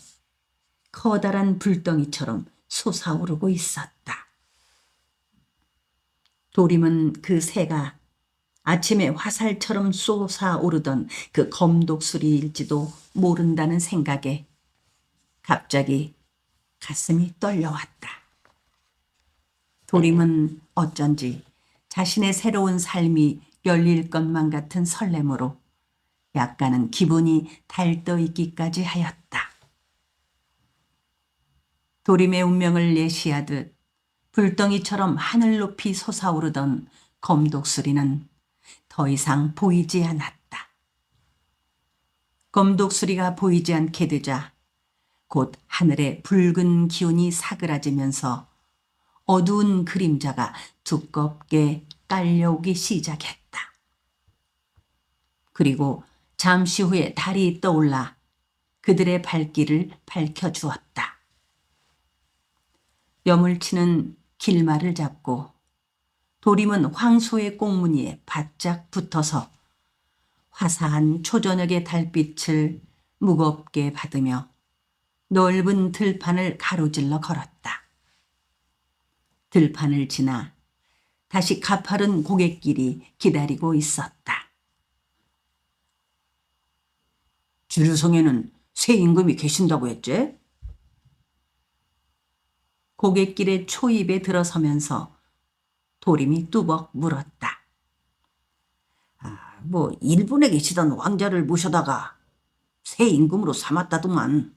커다란 불덩이처럼 솟아오르고 있었다. 도림은 그 새가 아침에 화살처럼 솟아오르던 그 검독수리일지도 모른다는 생각에 갑자기 가슴이 떨려왔다. 도림은 어쩐지 자신의 새로운 삶이 열릴 것만 같은 설렘으로 약간은 기분이 달떠있기까지 하였다. 도림의 운명을 예시하듯 불덩이처럼 하늘 높이 솟아오르던 검독수리는 더 이상 보이지 않았다. 검독수리가 보이지 않게 되자 곧 하늘의 붉은 기운이 사그라지면서 어두운 그림자가 두껍게 깔려오기 시작했다. 그리고 잠시 후에 달이 떠올라 그들의 발길을 밝혀주었다. 여물치는 길말을 잡고 도림은 황소의 꽁무니에 바짝 붙어서 화사한 초저녁의 달빛을 무겁게 받으며 넓은 들판을 가로질러 걸었다. 들판을 지나 다시 가파른 고갯길이 기다리고 있었다. 주류성에는 새 임금이 계신다고 했지? 고갯길의 초입에 들어서면서 도림이 뚜벅 물었다. 뭐 일본에 계시던 왕자를 모셔다가 새 임금으로 삼았다더만.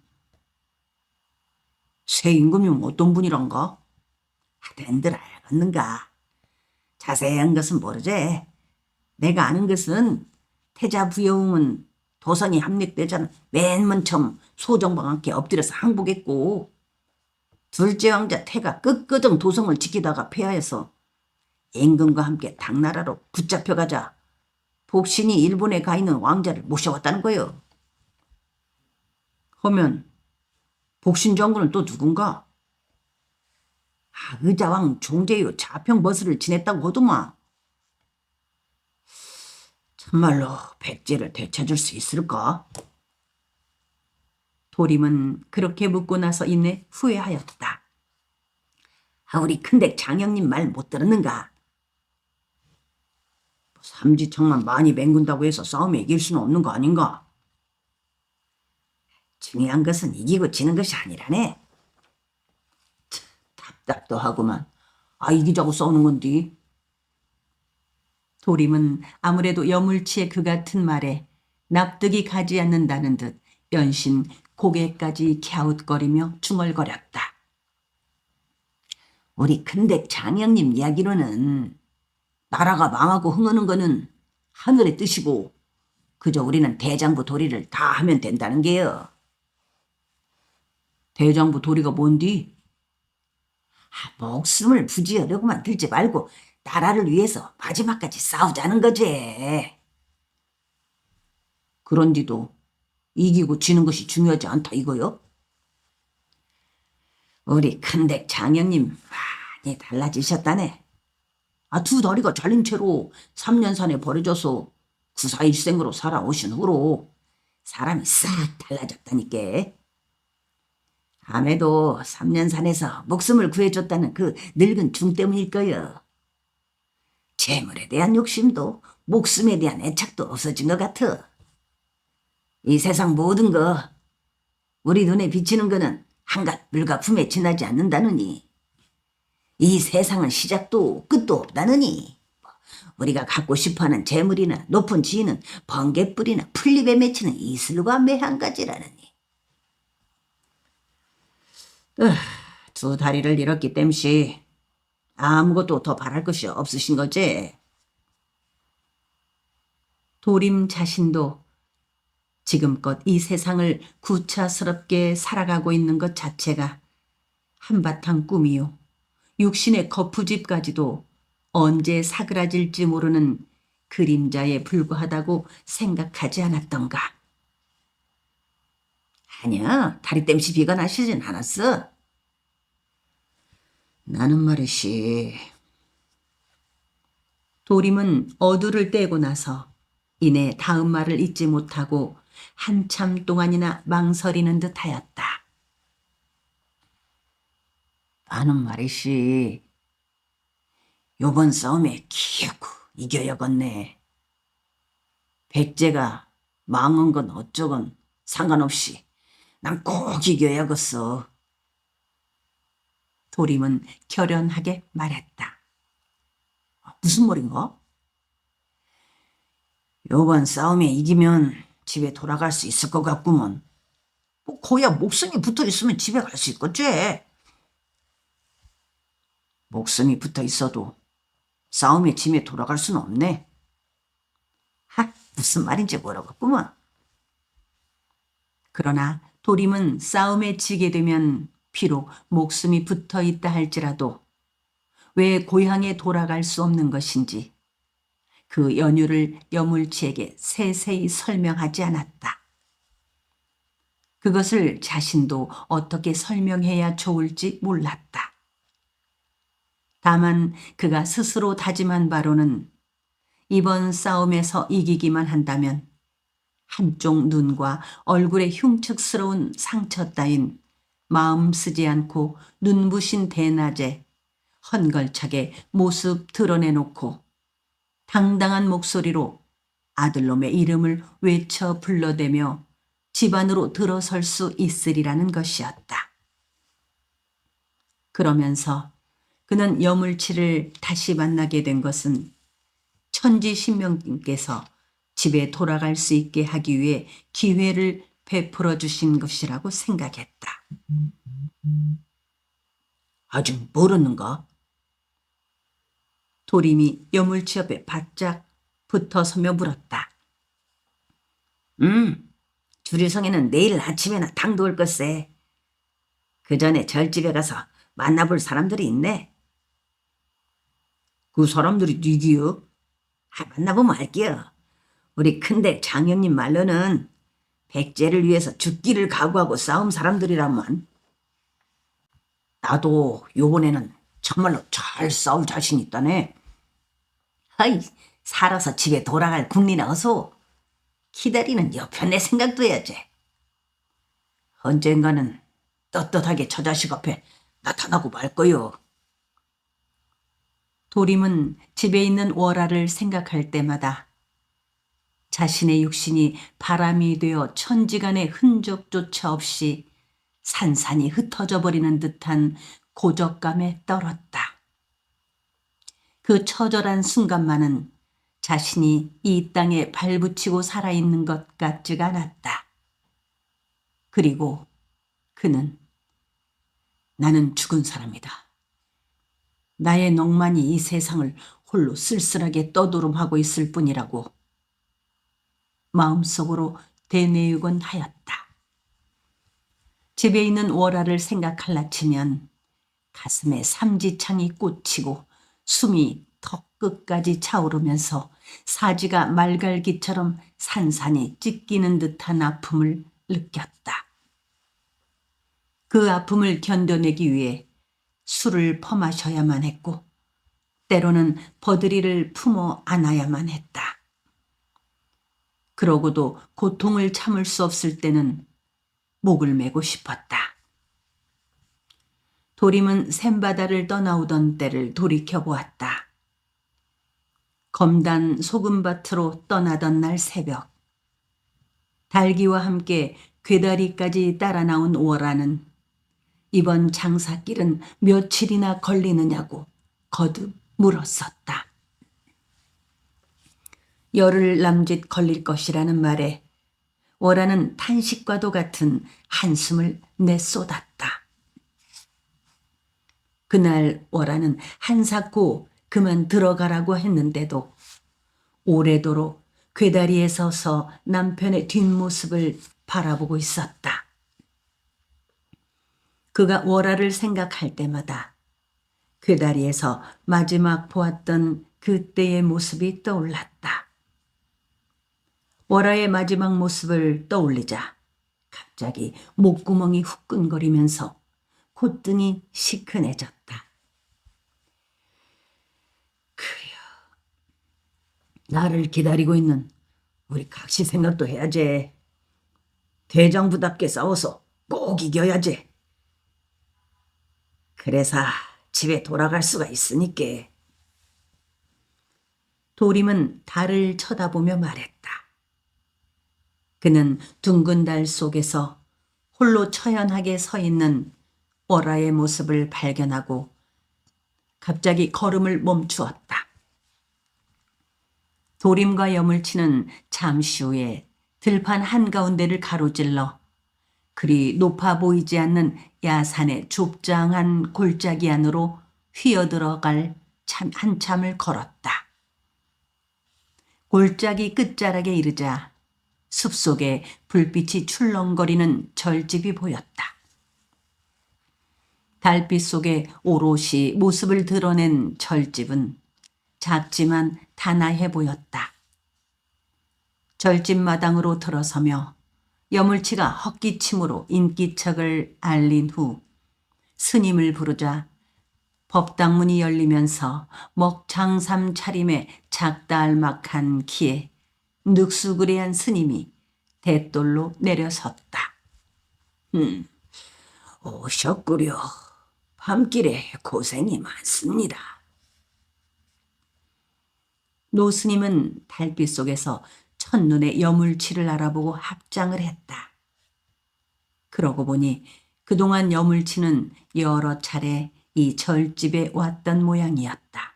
새 임금이면 어떤 분이란가? 하된들 알겠는가? 자세한 것은 모르지. 내가 아는 것은 태자 부여웅은 도성이 함락되자 맨 먼 처음 소정방 함께 엎드려서 항복했고, 둘째 왕자 태가 끄끄정 도성을 지키다가 폐하해서 임금과 함께 당나라로 붙잡혀가자 복신이 일본에 가 있는 왕자를 모셔왔다는 거요. 하면 복신 장군은 또 누군가? 의자왕 종제요 자평버스를 지냈다고 하더만. 참말로 백제를 되찾을 수 있을까? 도림은 그렇게 묻고 나서 이내 후회하였다. 우리 큰댁 장형님 말 못 들었는가? 삼지청만 많이 맹군다고 해서 싸움에 이길 수는 없는 거 아닌가? 중요한 것은 이기고 지는 것이 아니라네. 답답도 하구만. 이기자고 싸우는 건디. 도림은 아무래도 여물치의 그 같은 말에 납득이 가지 않는다는 듯 연신 고개까지 갸웃거리며 중얼거렸다. 우리 큰댁 장형님 이야기로는 나라가 망하고 흥하는 거는 하늘의 뜻이고 그저 우리는 대장부 도리를 다 하면 된다는 게요. 대장부 도리가 뭔디? 목숨을 부지하려고만 들지 말고 나라를 위해서 마지막까지 싸우자는 거지. 그런디도 이기고 지는 것이 중요하지 않다 이거요? 우리 큰댁 장형님 많이 달라지셨다네. 두 다리가 잘린 채로 3년 산에 버려져서 구사일생으로 살아오신 후로 사람이 싹 달라졌다니까. 아매도 3년 산에서 목숨을 구해줬다는 그 늙은 중 때문일 거요. 재물에 대한 욕심도 목숨에 대한 애착도 없어진 것 같아. 이 세상 모든 거 우리 눈에 비치는 거는 한갓 물가품에 지나지 않는다느니, 이 세상은 시작도 끝도 없다느니, 우리가 갖고 싶어하는 재물이나 높은 지위는 번개불이나 풀잎에 맺히는 이슬과 매한가지라느니. 두 다리를 잃었기 땜시 아무것도 더 바랄 것이 없으신 거지. 도림 자신도 지금껏 이 세상을 구차스럽게 살아가고 있는 것 자체가 한바탕 꿈이요, 육신의 거푸집까지도 언제 사그라질지 모르는 그림자에 불과하다고 생각하지 않았던가. 아니야, 다리 땜시 비가 나시진 않았어. 나는 말이시. 도림은 어두를 떼고 나서 이내 다음 말을 잊지 못하고 한참 동안이나 망설이는 듯하였다. 나는 말이시, 요번 싸움에 기어코 이겨야겠네. 백제가 망한 건 어쩌건 상관없이 난 꼭 이겨야겠어. 도림은 결연하게 말했다. 무슨 말인가? 요번 싸움에 이기면 집에 돌아갈 수 있을 것 같구먼. 거야 목숨이 붙어 있으면 집에 갈 수 있겠지. 목숨이 붙어 있어도 싸움에 짐에 돌아갈 수는 없네. 무슨 말인지 모르겠구먼. 그러나 도림은 싸움에 지게 되면 비록 목숨이 붙어 있다 할지라도 왜 고향에 돌아갈 수 없는 것인지 그 연유를 여물치에게 세세히 설명하지 않았다. 그것을 자신도 어떻게 설명해야 좋을지 몰랐다. 다만 그가 스스로 다짐한 바로는 이번 싸움에서 이기기만 한다면 한쪽 눈과 얼굴에 흉측스러운 상처 따윈 마음 쓰지 않고 눈부신 대낮에 헌걸차게 모습 드러내놓고 당당한 목소리로 아들놈의 이름을 외쳐 불러대며 집안으로 들어설 수 있으리라는 것이었다. 그러면서 그는 여물치를 다시 만나게 된 것은 천지신명님께서 집에 돌아갈 수 있게 하기 위해 기회를 베풀어 주신 것이라고 생각했다. 아직 모르는가? 도림이 여물치 옆에 바짝 붙어서며 물었다. 주리성에는 내일 아침에나 당도 올 것세. 그 전에 절집에 가서 만나볼 사람들이 있네. 그 사람들이 누구요? 만나보면 알게요. 우리 큰댁 장형님 말로는 백제를 위해서 죽기를 각오하고 싸운 사람들이라만. 나도 요번에는 정말로 잘 싸울 자신 있다네. 아이, 살아서 집에 돌아갈 국리나 어서. 기다리는 여편의 생각도 해야지. 언젠가는 떳떳하게 저 자식 앞에 나타나고 말 거요. 도림은 집에 있는 월화를 생각할 때마다 자신의 육신이 바람이 되어 천지간의 흔적조차 없이 산산이 흩어져 버리는 듯한 고적감에 떨었다. 그 처절한 순간만은 자신이 이 땅에 발붙이고 살아있는 것 같지가 않았다. 그리고 그는 나는 죽은 사람이다. 나의 넋만이 이 세상을 홀로 쓸쓸하게 떠도름하고 있을 뿐이라고 마음속으로 대내유곤 하였다. 집에 있는 월화를 생각할라 치면 가슴에 삼지창이 꽂히고 숨이 턱 끝까지 차오르면서 사지가 말갈기처럼 산산이 찢기는 듯한 아픔을 느꼈다. 그 아픔을 견뎌내기 위해 술을 퍼마셔야만 했고 때로는 버들이를 품어 안아야만 했다. 그러고도 고통을 참을 수 없을 때는 목을 메고 싶었다. 도림은 샘바다를 떠나오던 때를 돌이켜보았다. 검단 소금밭으로 떠나던 날 새벽, 달기와 함께 괴다리까지 따라 나온 월화는 이번 장사길은 며칠이나 걸리느냐고 거듭 물었었다. 열흘 남짓 걸릴 것이라는 말에 월화는 탄식과도 같은 한숨을 내쏟았다. 그날 월화는 한사코 그만 들어가라고 했는데도 오래도록 괴다리에 서서 남편의 뒷모습을 바라보고 있었다. 그가 월화를 생각할 때마다 괴다리에서 마지막 보았던 그때의 모습이 떠올랐다. 월화의 마지막 모습을 떠올리자 갑자기 목구멍이 후끈거리면서 콧등이 시큰해졌다. 그려, 나를 기다리고 있는 우리 각시 생각도 해야지. 대장부답게 싸워서 꼭 이겨야지. 그래서 집에 돌아갈 수가 있으니까. 도림은 달을 쳐다보며 말했다. 그는 둥근 달 속에서 홀로 처연하게 서 있는 월화의 모습을 발견하고 갑자기 걸음을 멈추었다. 도림과 여물치는 잠시 후에 들판 한가운데를 가로질러 그리 높아 보이지 않는 야산의 좁장한 골짜기 안으로 휘어들어갈 한참을 걸었다. 골짜기 끝자락에 이르자 숲속에 불빛이 출렁거리는 절집이 보였다. 달빛 속에 오롯이 모습을 드러낸 절집은 작지만 단아해 보였다. 절집 마당으로 들어서며 여물치가 헛기침으로 인기척을 알린 후 스님을 부르자 법당문이 열리면서 먹장삼 차림에 작달막한 키에 늑수그레한 스님이 대돌로 내려섰다. 오셨구려. 밤길에 고생이 많습니다. 노스님은 달빛 속에서 첫눈에 여물치를 알아보고 합장을 했다. 그러고 보니 그동안 여물치는 여러 차례 이 절집에 왔던 모양이었다.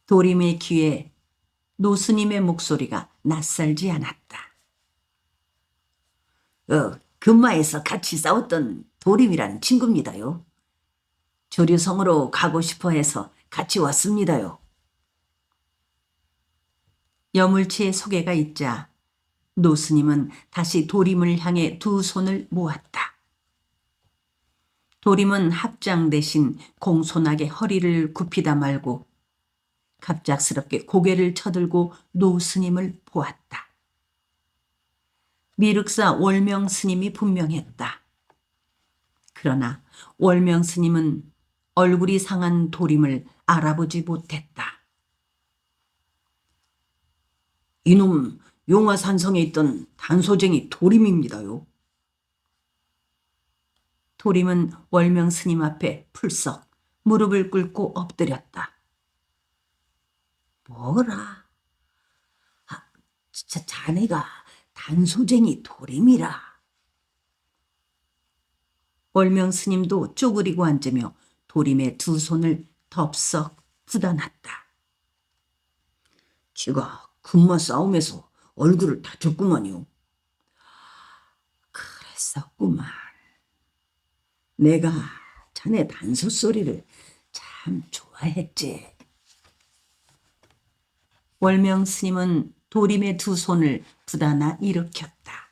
도림의 귀에 노스님의 목소리가 낯설지 않았다. 금마에서 같이 싸웠던 도림이라는 친구입니다요. 조류성으로 가고 싶어 해서 같이 왔습니다요. 여물치의 소개가 있자 노스님은 다시 도림을 향해 두 손을 모았다. 도림은 합장 대신 공손하게 허리를 굽히다 말고 갑작스럽게 고개를 쳐들고 노스님을 보았다. 미륵사 월명 스님이 분명했다. 그러나 월명 스님은 얼굴이 상한 도림을 알아보지 못했다. 이놈 용화산성에 있던 단소쟁이 도림입니다요. 도림은 월명 스님 앞에 풀썩 무릎을 꿇고 엎드렸다. 뭐라? 자네가 단소쟁이 도림이라. 월명 스님도 쪼그리고 앉으며 도림의 두 손을 덥석 부다놨다. 지가 금마 싸움에서 얼굴을 다쳤구만요. 그랬었구만. 내가 자네 단소 소리를 참 좋아했지. 월명 스님은 도림의 두 손을 부다나 일으켰다.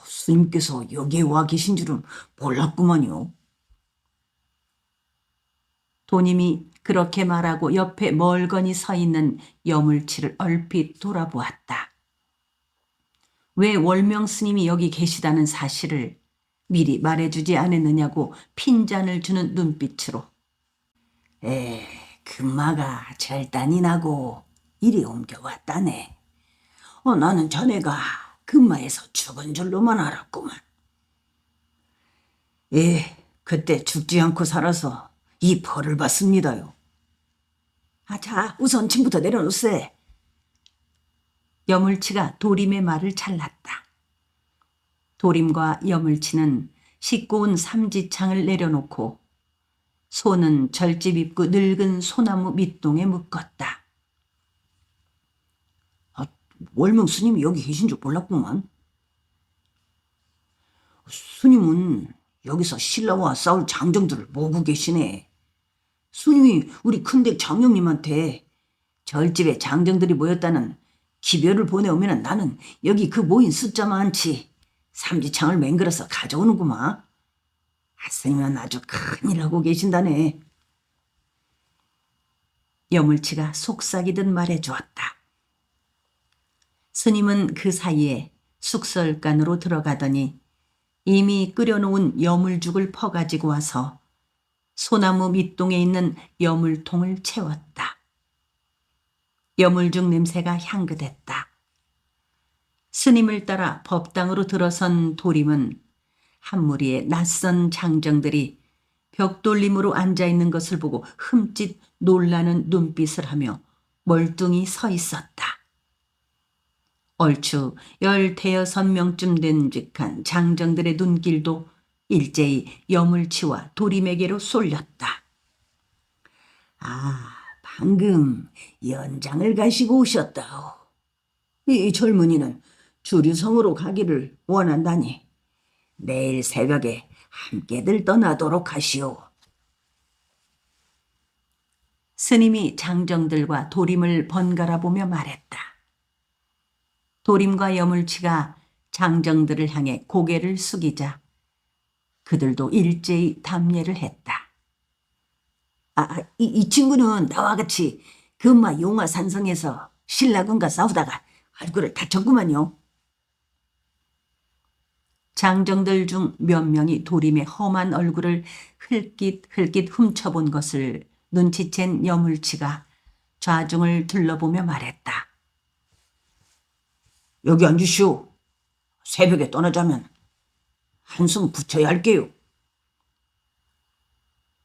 스님께서 여기에 와 계신 줄은 몰랐구만요. 도님이 그렇게 말하고 옆에 멀거니 서 있는 여물치를 얼핏 돌아보았다. 왜 월명 스님이 여기 계시다는 사실을 미리 말해주지 않았느냐고 핀잔을 주는 눈빛으로 금마가 절단이 나고 이리 옮겨왔다네. 나는 자네가 금마에서 죽은 줄로만 알았구만. 그때 죽지 않고 살아서 이 벌을 받습니다요. 자, 우선 짐부터 내려놓으세. 여물치가 도림의 말을 잘랐다. 도림과 여물치는 씻고 온 삼지창을 내려놓고 손은 절집 입구 늙은 소나무 밑동에 묶었다. 월명 스님이 여기 계신 줄 몰랐구만. 스님은 여기서 신라와 싸울 장정들을 모으고 계시네. 스님이 우리 큰댁 장영님한테 절집에 장정들이 모였다는 기별을 보내오면 나는 여기 그 모인 숫자 많지 삼지창을 맹글어서 가져오는구만. 스님은 아주 큰일 하고 계신다네. 여물치가 속삭이듯 말해주었다. 스님은 그 사이에 숙설간으로 들어가더니 이미 끓여놓은 여물죽을 퍼가지고 와서 소나무 밑동에 있는 여물통을 채웠다. 여물죽 냄새가 향긋했다. 스님을 따라 법당으로 들어선 도림은 한 무리의 낯선 장정들이 벽돌림으로 앉아있는 것을 보고 흠칫 놀라는 눈빛을 하며 멀뚱히 서 있었다. 얼추 15명쯤 된직한 장정들의 눈길도 일제히 여물치와 도림에게로 쏠렸다. 방금 연장을 가시고 오셨다오. 이 젊은이는 주류성으로 가기를 원한다니 내일 새벽에 함께들 떠나도록 하시오. 스님이 장정들과 도림을 번갈아 보며 말했다. 도림과 여물치가 장정들을 향해 고개를 숙이자 그들도 일제히 답례를 했다. 이 친구는 나와 같이 금마 용화산성에서 신라군과 싸우다가 얼굴을 다쳤구만요. 장정들 중 몇 명이 도림의 험한 얼굴을 흘깃흘깃 훔쳐본 것을 눈치챈 여물치가 좌중을 둘러보며 말했다. 여기 앉으시오. 새벽에 떠나자면 한숨 붙여야 할게요.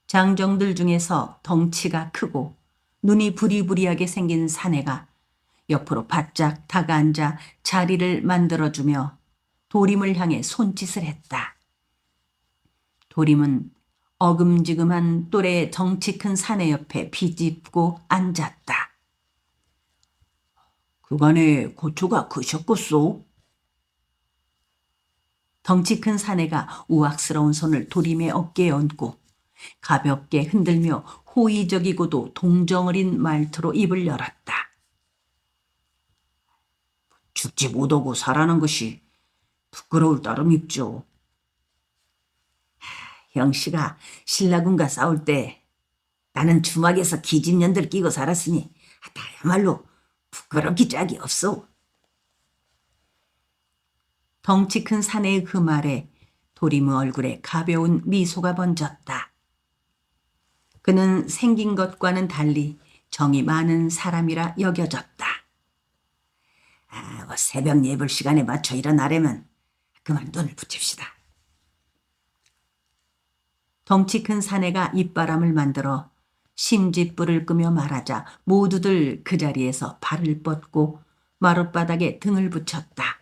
장정들 중에서 덩치가 크고 눈이 부리부리하게 생긴 사내가 옆으로 바짝 다가앉아 자리를 만들어주며 도림을 향해 손짓을 했다. 도림은 어금지금한 또래의 덩치 큰 사내 옆에 비집고 앉았다. 그간에 고초가 크셨겠소? 덩치 큰 사내가 우악스러운 손을 도림의 어깨에 얹고 가볍게 흔들며 호의적이고도 동정어린 말투로 입을 열었다. 죽지 못하고 살아난 것이 부끄러울 따름 있죠. 형씨가 신라군과 싸울 때 나는 주막에서 기집년들 끼고 살았으니 다야말로 부끄럽기 짝이 없소. 덩치 큰 사내의 그 말에 도림의 얼굴에 가벼운 미소가 번졌다. 그는 생긴 것과는 달리 정이 많은 사람이라 여겨졌다. 새벽 예불 시간에 맞춰 일어나려면 그만 눈을 붙입시다. 덩치 큰 사내가 입바람을 만들어 심짓불을 끄며 말하자 모두들 그 자리에서 발을 뻗고 마룻바닥에 등을 붙였다.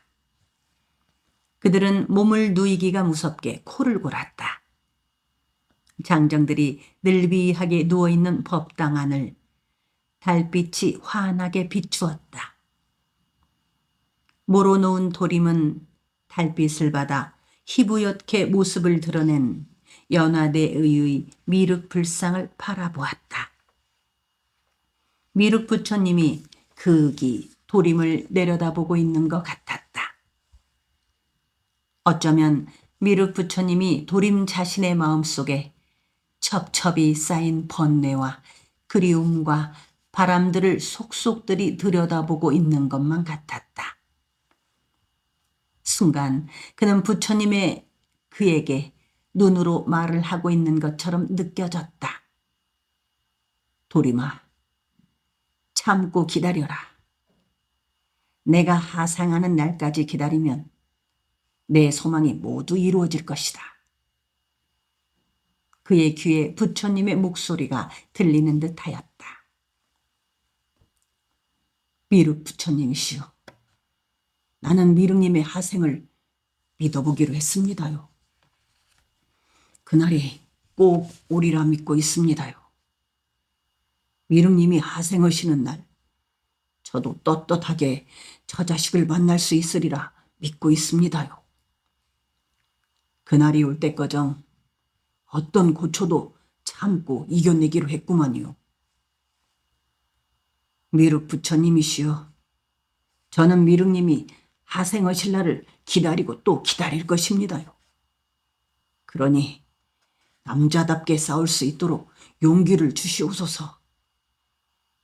그들은 몸을 누이기가 무섭게 코를 골았다. 장정들이 늘비하게 누워있는 법당 안을 달빛이 환하게 비추었다. 모로놓은 도림은 달빛을 받아 희부옇게 모습을 드러낸 연화대의의 미륵불상을 바라보았다. 미륵부처님이 극이 도림을 내려다보고 있는 것 같았다. 어쩌면 미륵부처님이 도림 자신의 마음속에 첩첩이 쌓인 번뇌와 그리움과 바람들을 속속들이 들여다보고 있는 것만 같았다. 순간 그는 부처님의 그에게 눈으로 말을 하고 있는 것처럼 느껴졌다. 도림아, 참고 기다려라. 내가 하상하는 날까지 기다리면 내 소망이 모두 이루어질 것이다. 그의 귀에 부처님의 목소리가 들리는 듯하였다. 미륵 부처님이시여, 나는 미륵님의 하생을 믿어보기로 했습니다요. 그날이 꼭 오리라 믿고 있습니다요. 미륵님이 하생하시는 날, 저도 떳떳하게 저 자식을 만날 수 있으리라 믿고 있습니다요. 그날이 올 때까정 어떤 고초도 참고 이겨내기로 했구만요. 미륵 부처님이시여, 저는 미륵님이 하생하실 날을 기다리고 또 기다릴 것입니다요. 그러니 남자답게 싸울 수 있도록 용기를 주시옵소서.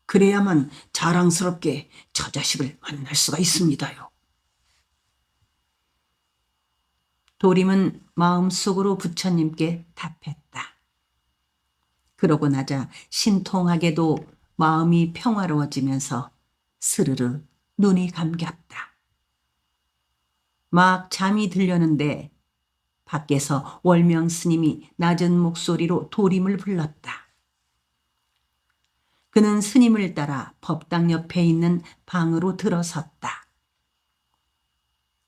그래야만 자랑스럽게 저 자식을 만날 수가 있습니다요. 도림은 마음속으로 부처님께 답했다. 그러고 나자 신통하게도 마음이 평화로워지면서 스르르 눈이 감겼다. 막 잠이 들려는데 밖에서 월명 스님이 낮은 목소리로 도림을 불렀다. 그는 스님을 따라 법당 옆에 있는 방으로 들어섰다.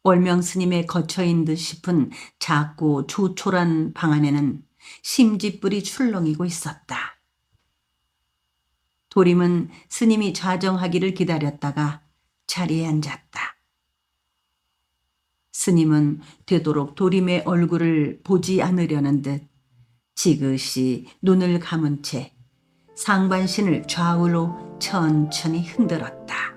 월명 스님의 거처인 듯 싶은 작고 조촐한 방 안에는 심지불이 출렁이고 있었다. 도림은 스님이 좌정하기를 기다렸다가 자리에 앉았다. 스님은 되도록 도림의 얼굴을 보지 않으려는 듯 지그시 눈을 감은 채 상반신을 좌우로 천천히 흔들었다.